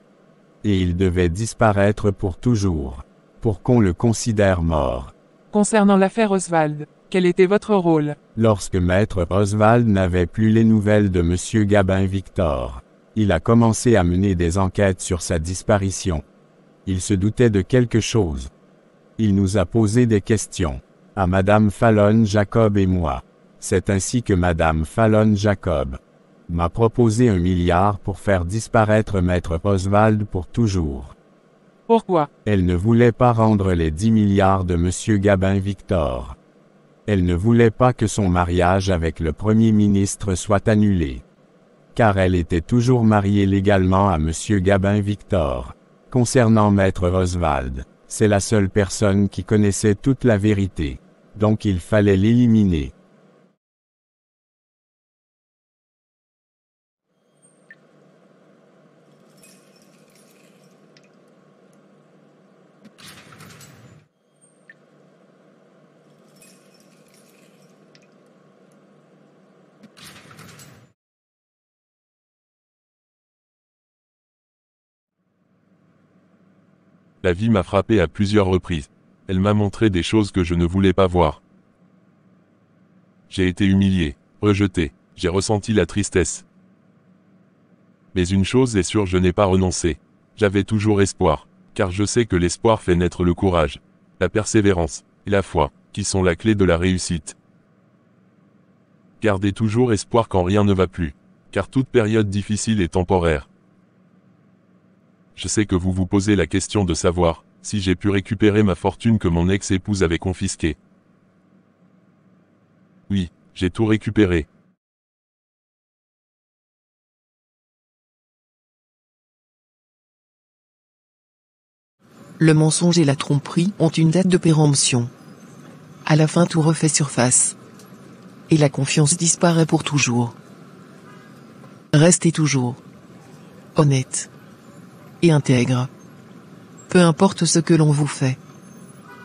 Et il devait disparaître pour toujours, pour qu'on le considère mort. Concernant l'affaire Oswald, quel était votre rôle? Lorsque Maître Oswald n'avait plus les nouvelles de Monsieur Gabin Victor, il a commencé à mener des enquêtes sur sa disparition. Il se doutait de quelque chose. Il nous a posé des questions. À Madame Fallon Jacob et moi. C'est ainsi que Madame Fallon Jacob m'a proposé 1 milliard pour faire disparaître Maître Oswald pour toujours. Pourquoi? Elle ne voulait pas rendre les 10 milliards de Monsieur Gabin Victor. Elle ne voulait pas que son mariage avec le Premier ministre soit annulé. Car elle était toujours mariée légalement à Monsieur Gabin Victor. Concernant Maître Oswald, c'est la seule personne qui connaissait toute la vérité. Donc il fallait l'éliminer. La vie m'a frappé à plusieurs reprises. Elle m'a montré des choses que je ne voulais pas voir. J'ai été humilié, rejeté, j'ai ressenti la tristesse. Mais une chose est sûre, je n'ai pas renoncé. J'avais toujours espoir, car je sais que l'espoir fait naître le courage, la persévérance et la foi, qui sont la clé de la réussite. Gardez toujours espoir quand rien ne va plus, car toute période difficile est temporaire. Je sais que vous vous posez la question de savoir si j'ai pu récupérer ma fortune que mon ex-épouse avait confisquée. Oui, j'ai tout récupéré. Le mensonge et la tromperie ont une date de péremption. À la fin, tout refait surface. Et la confiance disparaît pour toujours. Restez toujours honnête et intègre. Peu importe ce que l'on vous fait,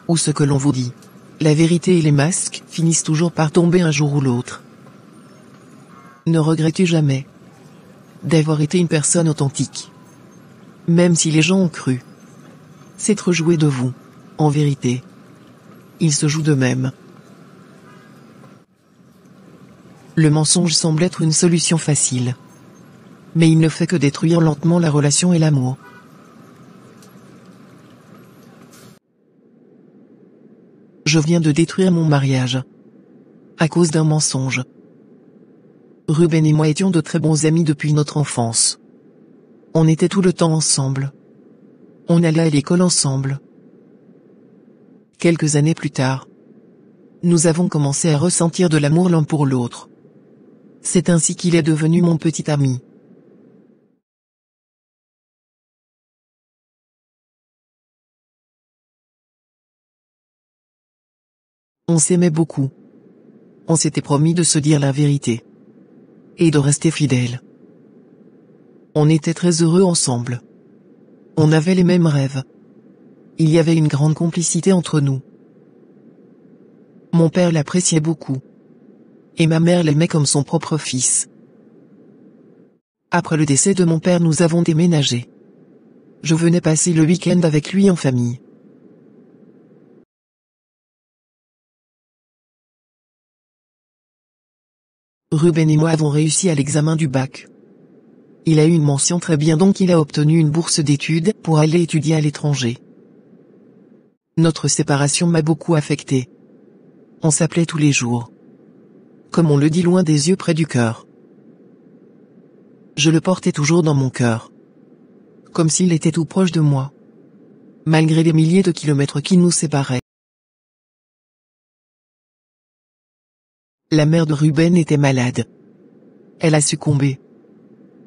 ou ce que l'on vous dit, la vérité et les masques finissent toujours par tomber un jour ou l'autre. Ne regrettez jamais d'avoir été une personne authentique. Même si les gens ont cru s'être joué de vous, en vérité, ils se jouent d'eux-mêmes. Le mensonge semble être une solution facile. Mais il ne fait que détruire lentement la relation et l'amour. Je viens de détruire mon mariage. À cause d'un mensonge. Ruben et moi étions de très bons amis depuis notre enfance. On était tout le temps ensemble. On allait à l'école ensemble. Quelques années plus tard, nous avons commencé à ressentir de l'amour l'un pour l'autre. C'est ainsi qu'il est devenu mon petit ami. On s'aimait beaucoup. On s'était promis de se dire la vérité. Et de rester fidèles. On était très heureux ensemble. On avait les mêmes rêves. Il y avait une grande complicité entre nous. Mon père l'appréciait beaucoup. Et ma mère l'aimait comme son propre fils. Après le décès de mon père, nous avons déménagé. Je venais passer le week-end avec lui en famille. Ruben et moi avons réussi à l'examen du bac. Il a eu une mention très bien, donc il a obtenu une bourse d'études pour aller étudier à l'étranger. Notre séparation m'a beaucoup affecté. On s'appelait tous les jours. Comme on le dit, loin des yeux, près du cœur. Je le portais toujours dans mon cœur. Comme s'il était tout proche de moi. Malgré les milliers de kilomètres qui nous séparaient. La mère de Ruben était malade. Elle a succombé.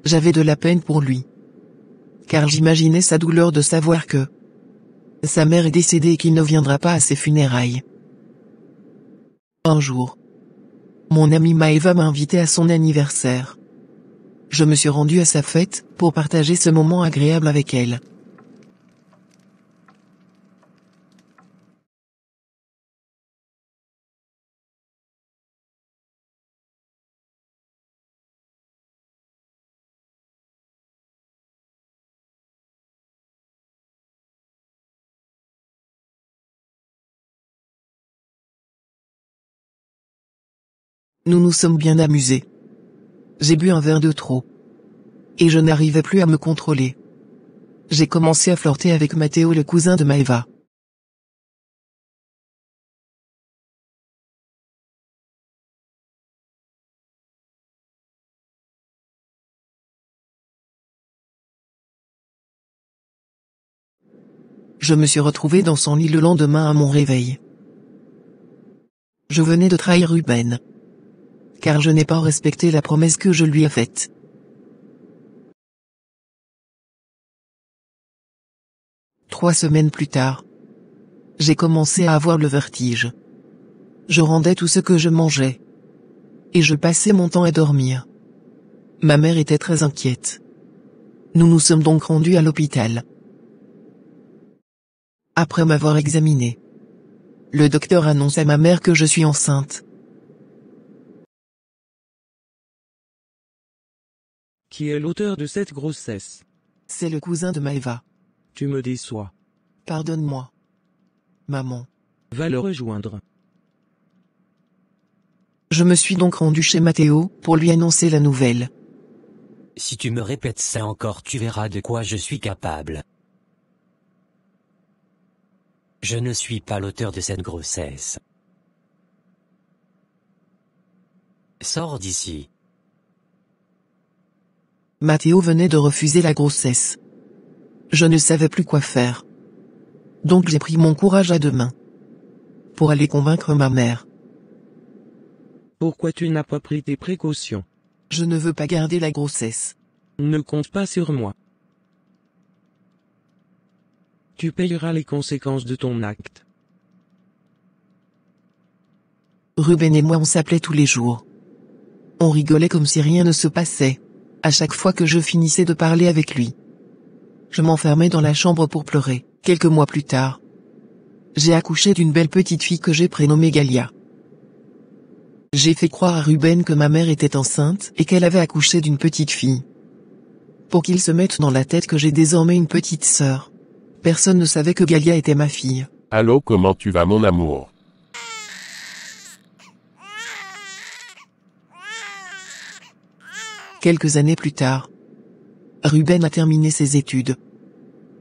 J'avais de la peine pour lui. Car j'imaginais sa douleur de savoir que sa mère est décédée et qu'il ne viendra pas à ses funérailles. Un jour, mon amie Maëva m'a invité à son anniversaire. Je me suis rendu à sa fête pour partager ce moment agréable avec elle. Nous nous sommes bien amusés. J'ai bu un verre de trop. Et je n'arrivais plus à me contrôler. J'ai commencé à flirter avec Matteo, le cousin de Maëva. Je me suis retrouvé dans son lit le lendemain à mon réveil. Je venais de trahir Ruben. Car je n'ai pas respecté la promesse que je lui ai faite. Trois semaines plus tard, j'ai commencé à avoir le vertige. Je rendais tout ce que je mangeais. Et je passais mon temps à dormir. Ma mère était très inquiète. Nous nous sommes donc rendus à l'hôpital. Après m'avoir examiné, le docteur annonce à ma mère que je suis enceinte. Qui est l'auteur de cette grossesse? C'est le cousin de Maëva. Tu me déçois. Pardonne-moi. Maman. Va le rejoindre. Je me suis donc rendu chez Matteo pour lui annoncer la nouvelle. Si tu me répètes ça encore, tu verras de quoi je suis capable. Je ne suis pas l'auteur de cette grossesse. Sors d'ici. Matteo venait de refuser la grossesse. Je ne savais plus quoi faire. Donc j'ai pris mon courage à deux mains. Pour aller convaincre ma mère. Pourquoi tu n'as pas pris tes précautions? Je ne veux pas garder la grossesse. Ne compte pas sur moi. Tu payeras les conséquences de ton acte. Ruben et moi on s'appelait tous les jours. On rigolait comme si rien ne se passait, à chaque fois que je finissais de parler avec lui. Je m'enfermais dans la chambre pour pleurer. Quelques mois plus tard, j'ai accouché d'une belle petite fille que j'ai prénommée Galia. J'ai fait croire à Ruben que ma mère était enceinte et qu'elle avait accouché d'une petite fille. Pour qu'il se mette dans la tête que j'ai désormais une petite sœur. Personne ne savait que Galia était ma fille. Allô, comment tu vas mon amour? Quelques années plus tard, Ruben a terminé ses études.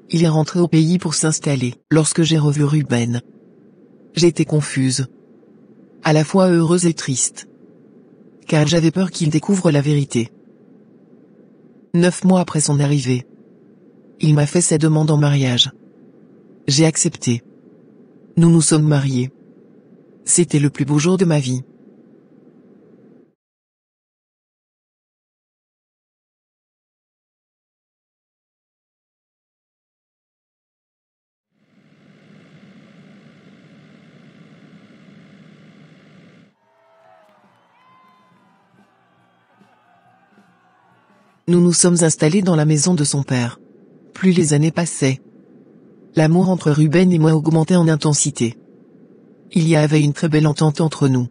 Il est rentré au pays pour s'installer. Lorsque j'ai revu Ruben, j'étais confuse. À la fois heureuse et triste. Car j'avais peur qu'il découvre la vérité. 9 mois après son arrivée, il m'a fait sa demande en mariage. J'ai accepté. Nous nous sommes mariés. C'était le plus beau jour de ma vie. Nous nous sommes installés dans la maison de son père. Plus les années passaient, l'amour entre Ruben et moi augmentait en intensité. Il y avait une très belle entente entre nous.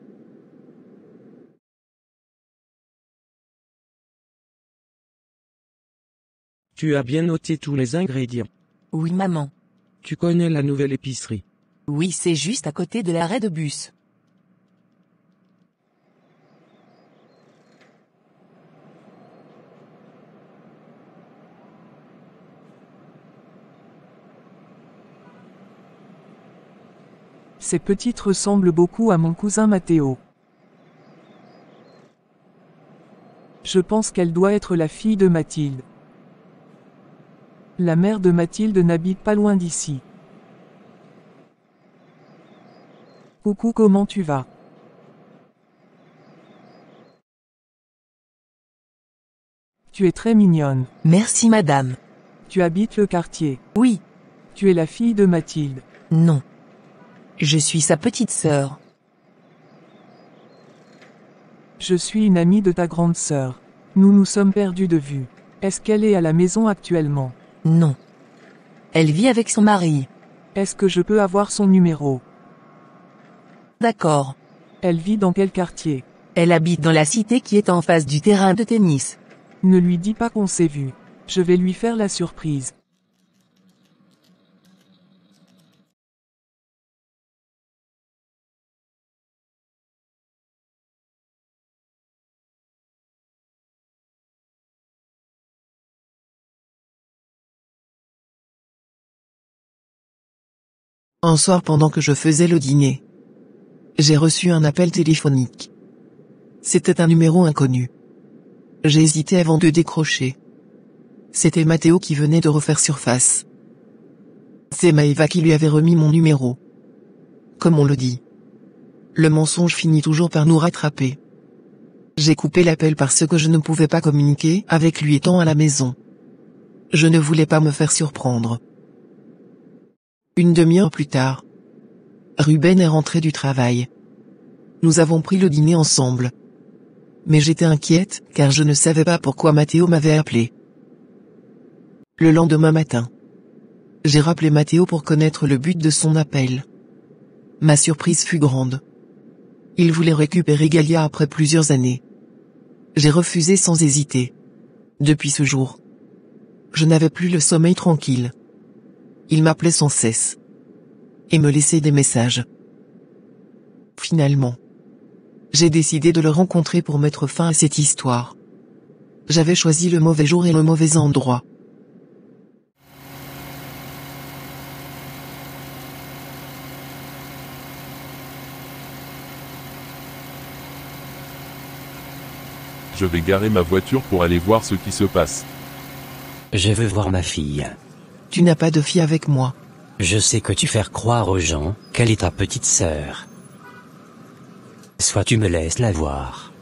Tu as bien noté tous les ingrédients. Oui maman. Tu connais la nouvelle épicerie. Oui, c'est juste à côté de l'arrêt de bus. Ces petites ressemblent beaucoup à mon cousin Matteo. Je pense qu'elle doit être la fille de Mathilde. La mère de Mathilde n'habite pas loin d'ici. Coucou, comment tu vas? Tu es très mignonne. Merci madame. Tu habites le quartier. Oui. Tu es la fille de Mathilde. Non. Je suis sa petite sœur. Je suis une amie de ta grande sœur. Nous nous sommes perdus de vue. Est-ce qu'elle est à la maison actuellement? Non. Elle vit avec son mari. Est-ce que je peux avoir son numéro? D'accord. Elle vit dans quel quartier? Elle habite dans la cité qui est en face du terrain de tennis. Ne lui dis pas qu'on s'est vu. Je vais lui faire la surprise. Un soir pendant que je faisais le dîner, j'ai reçu un appel téléphonique. C'était un numéro inconnu. J'ai hésité avant de décrocher. C'était Matteo qui venait de refaire surface. C'est Maëva qui lui avait remis mon numéro. Comme on le dit. Le mensonge finit toujours par nous rattraper. J'ai coupé l'appel parce que je ne pouvais pas communiquer avec lui étant à la maison. Je ne voulais pas me faire surprendre. Une demi-heure plus tard, Ruben est rentré du travail. Nous avons pris le dîner ensemble. Mais j'étais inquiète, car je ne savais pas pourquoi Matteo m'avait appelé. Le lendemain matin, j'ai rappelé Matteo pour connaître le but de son appel. Ma surprise fut grande. Il voulait récupérer Galia après plusieurs années. J'ai refusé sans hésiter. Depuis ce jour, je n'avais plus le sommeil tranquille. Il m'appelait sans cesse. Et me laissait des messages. Finalement, j'ai décidé de le rencontrer pour mettre fin à cette histoire. J'avais choisi le mauvais jour et le mauvais endroit. Je vais garer ma voiture pour aller voir ce qui se passe. Je veux voir ma fille. Tu n'as pas de fille avec moi. Je sais que tu fais croire aux gens qu'elle est ta petite sœur. Soit tu me laisses la voir.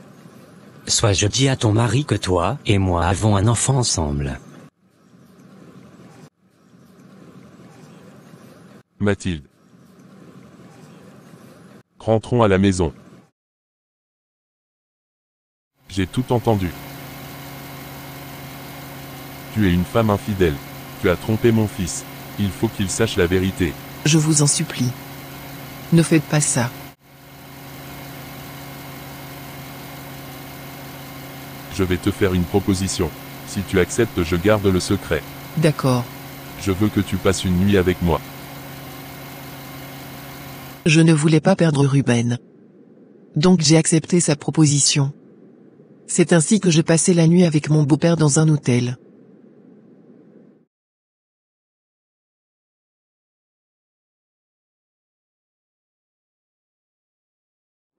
Soit je dis à ton mari que toi et moi avons un enfant ensemble. Mathilde. Rentrons à la maison. J'ai tout entendu. Tu es une femme infidèle. Tu as trompé mon fils. Il faut qu'il sache la vérité. Je vous en supplie. Ne faites pas ça. Je vais te faire une proposition. Si tu acceptes, je garde le secret. D'accord. Je veux que tu passes une nuit avec moi. Je ne voulais pas perdre Ruben. Donc j'ai accepté sa proposition. C'est ainsi que je passais la nuit avec mon beau-père dans un hôtel.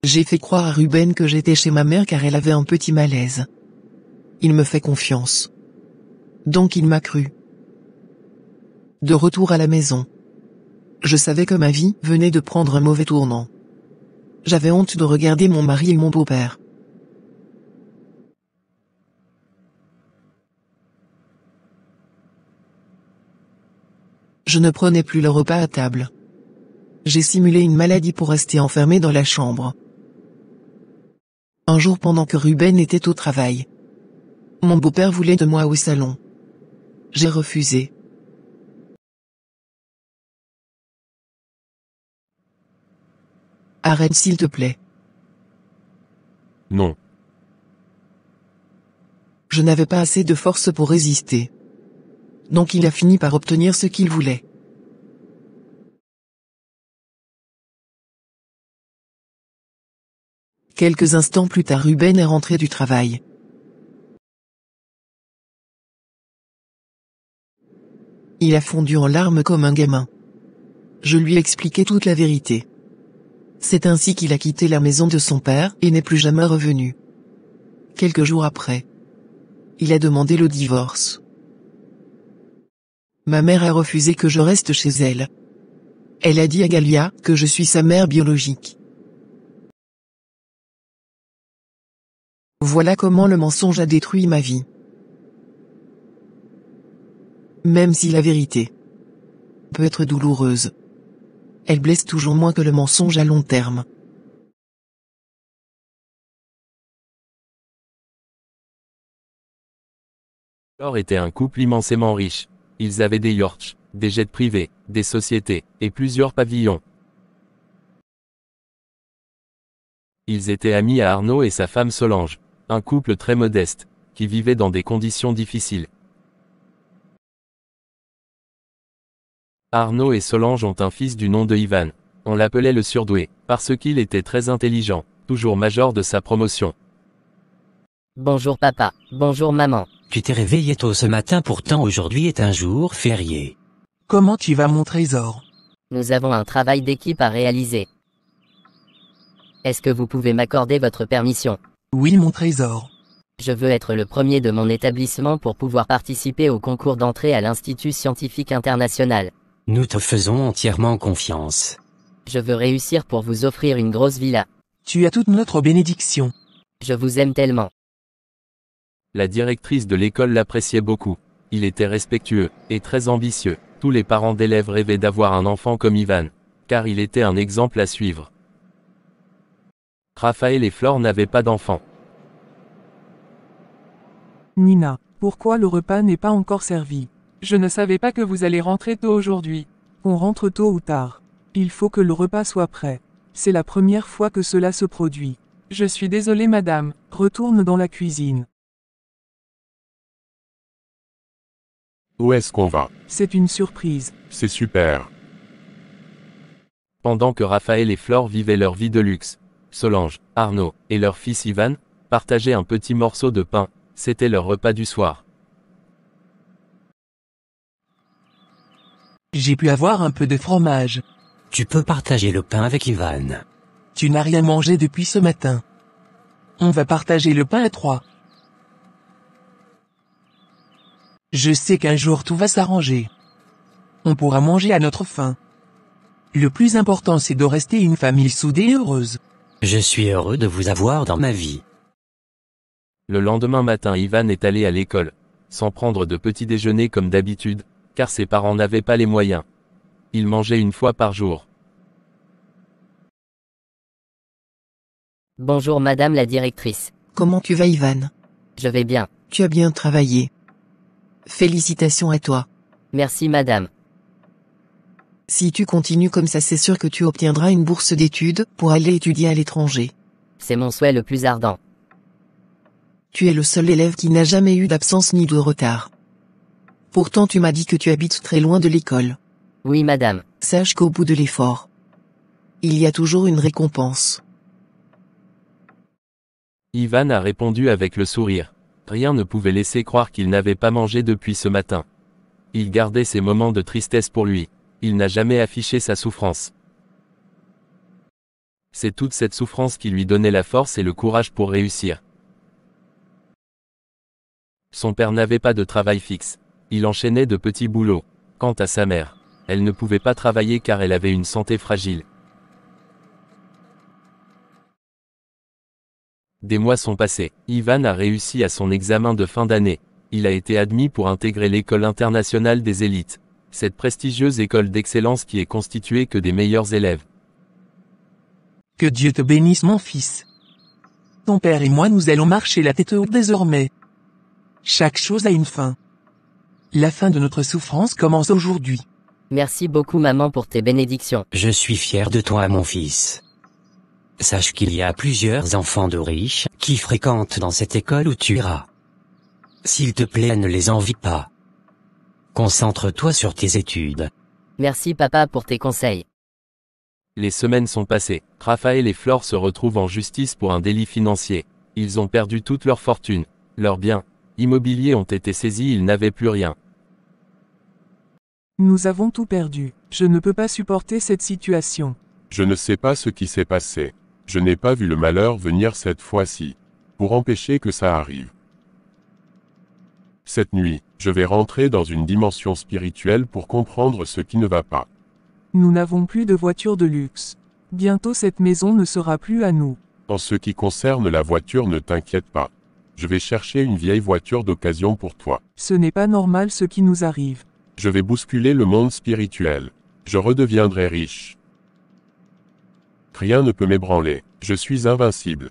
J'ai fait croire à Ruben que j'étais chez ma mère car elle avait un petit malaise. Il me fait confiance. Donc il m'a cru. De retour à la maison, je savais que ma vie venait de prendre un mauvais tournant. J'avais honte de regarder mon mari et mon beau-père. Je ne prenais plus le repas à table. J'ai simulé une maladie pour rester enfermé dans la chambre. Un jour pendant que Ruben était au travail, mon beau-père voulait de moi au salon. J'ai refusé. Arrête s'il te plaît. Non. Je n'avais pas assez de force pour résister. Donc il a fini par obtenir ce qu'il voulait. Quelques instants plus tard, Ruben est rentré du travail. Il a fondu en larmes comme un gamin. Je lui ai expliqué toute la vérité. C'est ainsi qu'il a quitté la maison de son père et n'est plus jamais revenu. Quelques jours après, il a demandé le divorce. Ma mère a refusé que je reste chez elle. Elle a dit à Galia que je suis sa mère biologique. Voilà comment le mensonge a détruit ma vie. Même si la vérité peut être douloureuse, elle blesse toujours moins que le mensonge à long terme. Laure était un couple immensément riche. Ils avaient des yachts, des jets privés, des sociétés, et plusieurs pavillons. Ils étaient amis à Arnaud et sa femme Solange, un couple très modeste, qui vivait dans des conditions difficiles. Arnaud et Solange ont un fils du nom de Ivan. On l'appelait le surdoué, parce qu'il était très intelligent, toujours major de sa promotion. Bonjour papa, bonjour maman. Tu t'es réveillé tôt ce matin, pourtant aujourd'hui est un jour férié. Comment tu vas mon trésor? Nous avons un travail d'équipe à réaliser. Est-ce que vous pouvez m'accorder votre permission? Oui mon trésor. Je veux être le premier de mon établissement pour pouvoir participer au concours d'entrée à l'Institut scientifique international. Nous te faisons entièrement confiance. Je veux réussir pour vous offrir une grosse villa. Tu as toute notre bénédiction. Je vous aime tellement. La directrice de l'école l'appréciait beaucoup. Il était respectueux, et très ambitieux. Tous les parents d'élèves rêvaient d'avoir un enfant comme Ivan, car il était un exemple à suivre. Raphaël et Flore n'avaient pas d'enfants. Nina, pourquoi le repas n'est pas encore servi? Je ne savais pas que vous allez rentrer tôt aujourd'hui. On rentre tôt ou tard. Il faut que le repas soit prêt. C'est la première fois que cela se produit. Je suis désolée madame, retourne dans la cuisine. Où est-ce qu'on va? C'est une surprise. C'est super. Pendant que Raphaël et Flore vivaient leur vie de luxe, Solange, Arnaud, et leur fils Ivan, partageaient un petit morceau de pain. C'était leur repas du soir. J'ai pu avoir un peu de fromage. Tu peux partager le pain avec Ivan. Tu n'as rien mangé depuis ce matin. On va partager le pain à 3. Je sais qu'un jour tout va s'arranger. On pourra manger à notre faim. Le plus important c'est de rester une famille soudée et heureuse. Je suis heureux de vous avoir dans ma vie. Le lendemain matin, Ivan est allé à l'école, sans prendre de petit déjeuner comme d'habitude, car ses parents n'avaient pas les moyens. Il mangeait une fois par jour. Bonjour madame la directrice. Comment tu vas Ivan? Je vais bien. Tu as bien travaillé. Félicitations à toi. Merci madame. Si tu continues comme ça c'est sûr que tu obtiendras une bourse d'études pour aller étudier à l'étranger. C'est mon souhait le plus ardent. Tu es le seul élève qui n'a jamais eu d'absence ni de retard. Pourtant tu m'as dit que tu habites très loin de l'école. Oui madame. Sache qu'au bout de l'effort, il y a toujours une récompense. Ivan a répondu avec le sourire. Rien ne pouvait laisser croire qu'il n'avait pas mangé depuis ce matin. Il gardait ses moments de tristesse pour lui. Il n'a jamais affiché sa souffrance. C'est toute cette souffrance qui lui donnait la force et le courage pour réussir. Son père n'avait pas de travail fixe. Il enchaînait de petits boulots. Quant à sa mère, elle ne pouvait pas travailler car elle avait une santé fragile. Des mois sont passés. Ivan a réussi à son examen de fin d'année. Il a été admis pour intégrer l'école internationale des élites. Cette prestigieuse école d'excellence qui est constituée que des meilleurs élèves. Que Dieu te bénisse mon fils. Ton père et moi nous allons marcher la tête haute désormais. Chaque chose a une fin. La fin de notre souffrance commence aujourd'hui. Merci beaucoup maman pour tes bénédictions. Je suis fier de toi mon fils. Sache qu'il y a plusieurs enfants de riches qui fréquentent dans cette école où tu iras. S'il te plaît, ne les envie pas. Concentre-toi sur tes études. Merci papa pour tes conseils. Les semaines sont passées. Raphaël et Flore se retrouvent en justice pour un délit financier. Ils ont perdu toute leur fortune. Leurs biens immobiliers ont été saisis, ils n'avaient plus rien. Nous avons tout perdu. Je ne peux pas supporter cette situation. Je ne sais pas ce qui s'est passé. Je n'ai pas vu le malheur venir cette fois-ci. Pour empêcher que ça arrive. Cette nuit, je vais rentrer dans une dimension spirituelle pour comprendre ce qui ne va pas. Nous n'avons plus de voiture de luxe. Bientôt cette maison ne sera plus à nous. En ce qui concerne la voiture, ne t'inquiète pas. Je vais chercher une vieille voiture d'occasion pour toi. Ce n'est pas normal ce qui nous arrive. Je vais bousculer le monde spirituel. Je redeviendrai riche. Rien ne peut m'ébranler. Je suis invincible.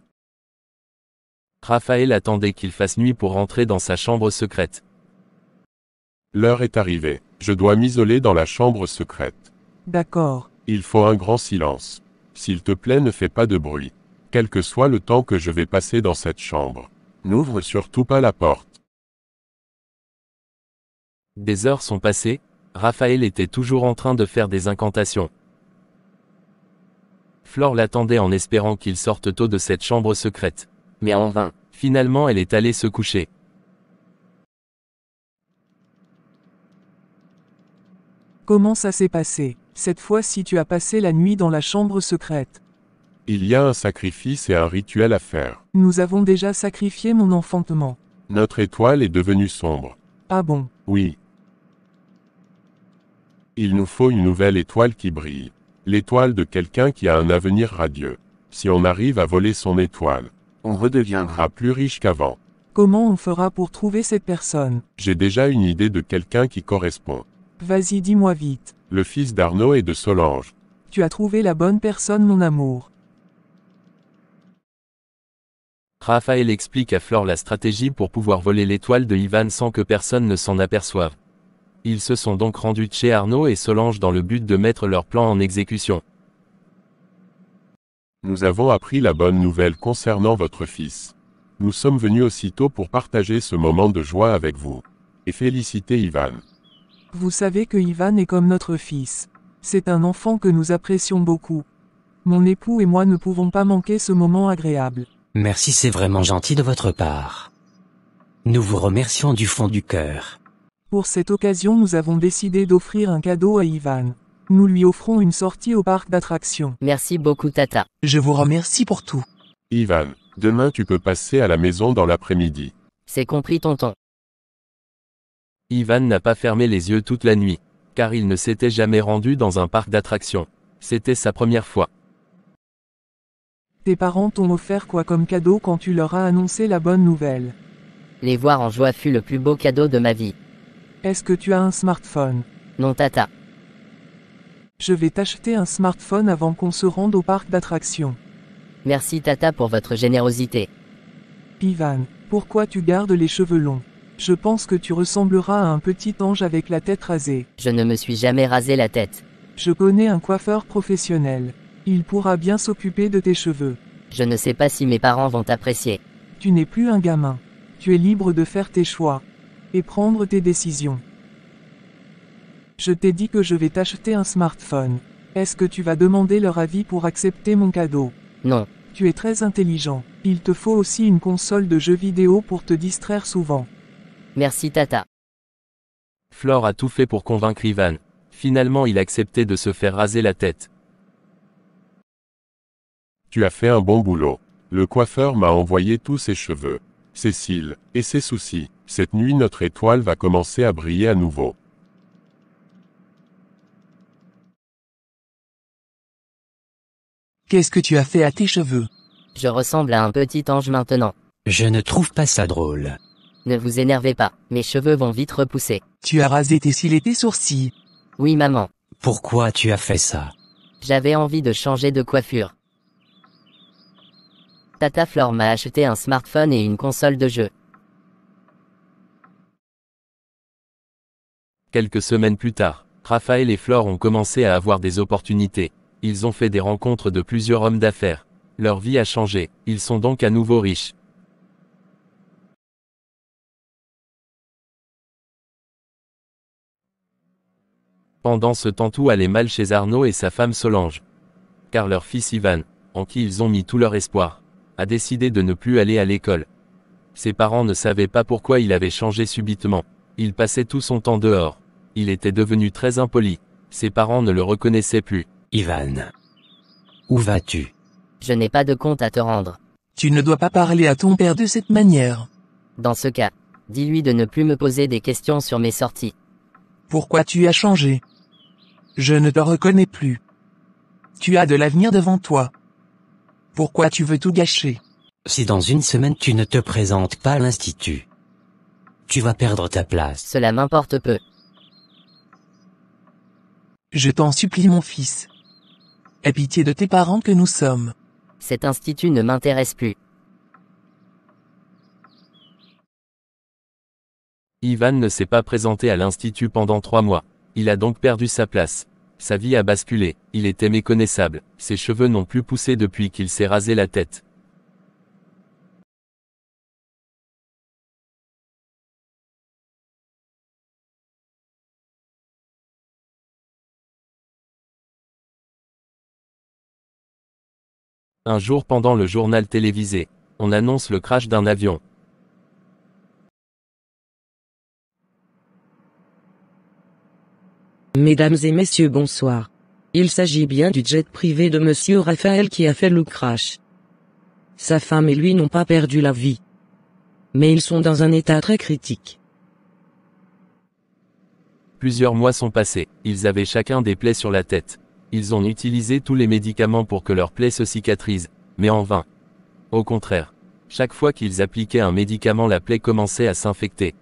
Raphaël attendait qu'il fasse nuit pour rentrer dans sa chambre secrète. L'heure est arrivée. Je dois m'isoler dans la chambre secrète. D'accord. Il faut un grand silence. S'il te plaît, ne fais pas de bruit. Quel que soit le temps que je vais passer dans cette chambre. N'ouvre surtout pas la porte. Des heures sont passées. Raphaël était toujours en train de faire des incantations. Flore l'attendait en espérant qu'il sorte tôt de cette chambre secrète. Mais en vain. Finalement, elle est allée se coucher. Comment ça s'est passé? Cette fois-ci tu as passé la nuit dans la chambre secrète. Il y a un sacrifice et un rituel à faire. Nous avons déjà sacrifié mon enfantement. Notre étoile est devenue sombre. Ah bon? Oui. Il nous faut une nouvelle étoile qui brille. L'étoile de quelqu'un qui a un avenir radieux. Si on arrive à voler son étoile, on redeviendra plus riche qu'avant. Comment on fera pour trouver cette personne? J'ai déjà une idée de quelqu'un qui correspond. Vas-y, dis-moi vite. Le fils d'Arnaud et de Solange. Tu as trouvé la bonne personne, mon amour. Raphaël explique à Flore la stratégie pour pouvoir voler l'étoile de Ivan sans que personne ne s'en aperçoive. Ils se sont donc rendus chez Arnaud et Solange dans le but de mettre leur plan en exécution. Nous avons appris la bonne nouvelle concernant votre fils. Nous sommes venus aussitôt pour partager ce moment de joie avec vous. Et féliciter Ivan. Vous savez que Ivan est comme notre fils. C'est un enfant que nous apprécions beaucoup. Mon époux et moi ne pouvons pas manquer ce moment agréable. Merci, c'est vraiment gentil de votre part. Nous vous remercions du fond du cœur. Pour cette occasion, nous avons décidé d'offrir un cadeau à Ivan. Nous lui offrons une sortie au parc d'attractions. Merci beaucoup, Tata. Je vous remercie pour tout. Ivan, demain tu peux passer à la maison dans l'après-midi. C'est compris, tonton. Ivan n'a pas fermé les yeux toute la nuit, car il ne s'était jamais rendu dans un parc d'attractions. C'était sa première fois. Tes parents t'ont offert quoi comme cadeau quand tu leur as annoncé la bonne nouvelle? Les voir en joie fut le plus beau cadeau de ma vie. Est-ce que tu as un smartphone? Non, Tata. Je vais t'acheter un smartphone avant qu'on se rende au parc d'attractions. Merci, Tata, pour votre générosité. Ivan, pourquoi tu gardes les cheveux longs? Je pense que tu ressembleras à un petit ange avec la tête rasée. Je ne me suis jamais rasé la tête. Je connais un coiffeur professionnel. Il pourra bien s'occuper de tes cheveux. Je ne sais pas si mes parents vont apprécier. Tu n'es plus un gamin. Tu es libre de faire tes choix. Et prendre tes décisions. Je t'ai dit que je vais t'acheter un smartphone. Est-ce que tu vas demander leur avis pour accepter mon cadeau? Non. Tu es très intelligent. Il te faut aussi une console de jeux vidéo pour te distraire souvent. Merci, Tata. Flore a tout fait pour convaincre Ivan. Finalement, il acceptait de se faire raser la tête. Tu as fait un bon boulot. Le coiffeur m'a envoyé tous ses cheveux, ses cils, et ses soucis. Cette nuit notre étoile va commencer à briller à nouveau. Qu'est-ce que tu as fait à tes cheveux? Je ressemble à un petit ange maintenant. Je ne trouve pas ça drôle. Ne vous énervez pas, mes cheveux vont vite repousser. Tu as rasé tes cils et tes sourcils. Oui, maman. Pourquoi tu as fait ça? J'avais envie de changer de coiffure. Tata Flore m'a acheté un smartphone et une console de jeu. Quelques semaines plus tard, Raphaël et Flore ont commencé à avoir des opportunités. Ils ont fait des rencontres de plusieurs hommes d'affaires. Leur vie a changé, ils sont donc à nouveau riches. Pendant ce temps, tout allait mal chez Arnaud et sa femme Solange. Car leur fils Ivan, en qui ils ont mis tout leur espoir, a décidé de ne plus aller à l'école. Ses parents ne savaient pas pourquoi il avait changé subitement. Il passait tout son temps dehors. Il était devenu très impoli. Ses parents ne le reconnaissaient plus. Ivan. Où vas-tu? Je n'ai pas de compte à te rendre. Tu ne dois pas parler à ton père de cette manière. Dans ce cas, dis-lui de ne plus me poser des questions sur mes sorties. Pourquoi tu as changé? Je ne te reconnais plus. Tu as de l'avenir devant toi. Pourquoi tu veux tout gâcher? Si dans une semaine tu ne te présentes pas à l'institut, tu vas perdre ta place. Cela m'importe peu. Je t'en supplie, mon fils. Aie pitié de tes parents que nous sommes. Cet institut ne m'intéresse plus. Ivan ne s'est pas présenté à l'institut pendant 3 mois. Il a donc perdu sa place. Sa vie a basculé, il était méconnaissable, ses cheveux n'ont plus poussé depuis qu'il s'est rasé la tête. Un jour pendant le journal télévisé, on annonce le crash d'un avion. Mesdames et messieurs, bonsoir. Il s'agit bien du jet privé de monsieur Raphaël qui a fait le crash. Sa femme et lui n'ont pas perdu la vie. Mais ils sont dans un état très critique. Plusieurs mois sont passés, ils avaient chacun des plaies sur la tête. Ils ont utilisé tous les médicaments pour que leurs plaies se cicatrisent, mais en vain. Au contraire, chaque fois qu'ils appliquaient un médicament, la plaie commençait à s'infecter.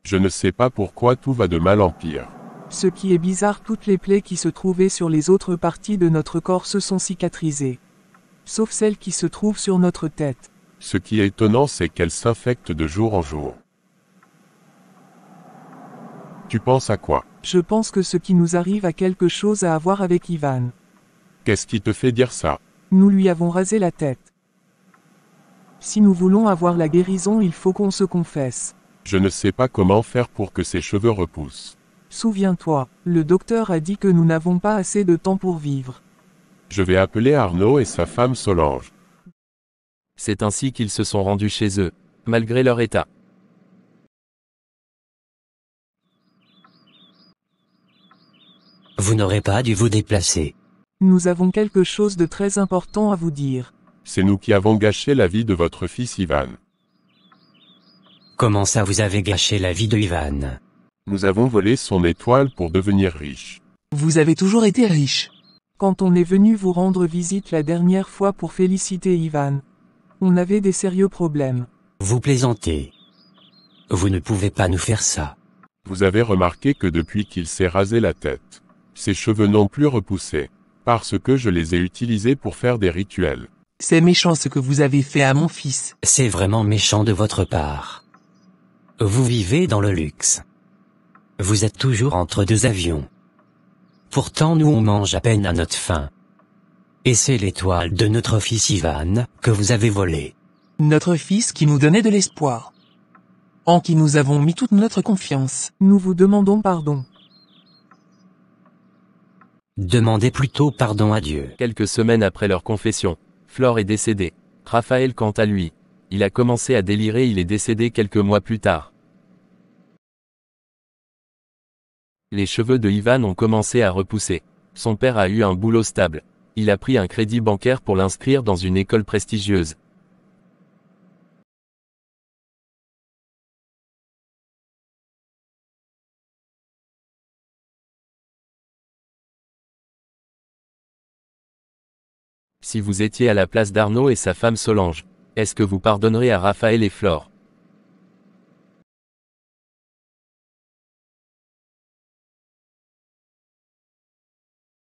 Je ne sais pas pourquoi tout va de mal en pire. Ce qui est bizarre, toutes les plaies qui se trouvaient sur les autres parties de notre corps se sont cicatrisées. Sauf celles qui se trouvent sur notre tête. Ce qui est étonnant, c'est qu'elles s'infectent de jour en jour. Tu penses à quoi? Je pense que ce qui nous arrive a quelque chose à voir avec Ivan. Qu'est-ce qui te fait dire ça? Nous lui avons rasé la tête. Si nous voulons avoir la guérison, il faut qu'on se confesse. Je ne sais pas comment faire pour que ses cheveux repoussent. Souviens-toi, le docteur a dit que nous n'avons pas assez de temps pour vivre. Je vais appeler Arnaud et sa femme Solange. C'est ainsi qu'ils se sont rendus chez eux, malgré leur état. Vous n'aurez pas dû vous déplacer. Nous avons quelque chose de très important à vous dire. C'est nous qui avons gâché la vie de votre fils Ivan. Comment ça, vous avez gâché la vie de Ivan? Nous avons volé son étoile pour devenir riches. Vous avez toujours été riche. Quand on est venu vous rendre visite la dernière fois pour féliciter Ivan, on avait des sérieux problèmes. Vous plaisantez. Vous ne pouvez pas nous faire ça. Vous avez remarqué que depuis qu'il s'est rasé la tête, ses cheveux n'ont plus repoussé, parce que je les ai utilisés pour faire des rituels. C'est méchant ce que vous avez fait à mon fils. C'est vraiment méchant de votre part. Vous vivez dans le luxe. Vous êtes toujours entre deux avions. Pourtant nous on mange à peine à notre faim. Et c'est l'étoile de notre fils Ivan que vous avez volée. Notre fils qui nous donnait de l'espoir. En qui nous avons mis toute notre confiance. Nous vous demandons pardon. Demandez plutôt pardon à Dieu. Quelques semaines après leur confession, Flore est décédé. Raphaël, quant à lui, il a commencé à délirer, il est décédé quelques mois plus tard. Les cheveux de Ivan ont commencé à repousser. Son père a eu un boulot stable. Il a pris un crédit bancaire pour l'inscrire dans une école prestigieuse. Si vous étiez à la place d'Arnaud et sa femme Solange, est-ce que vous pardonneriez à Raphaël et Flore?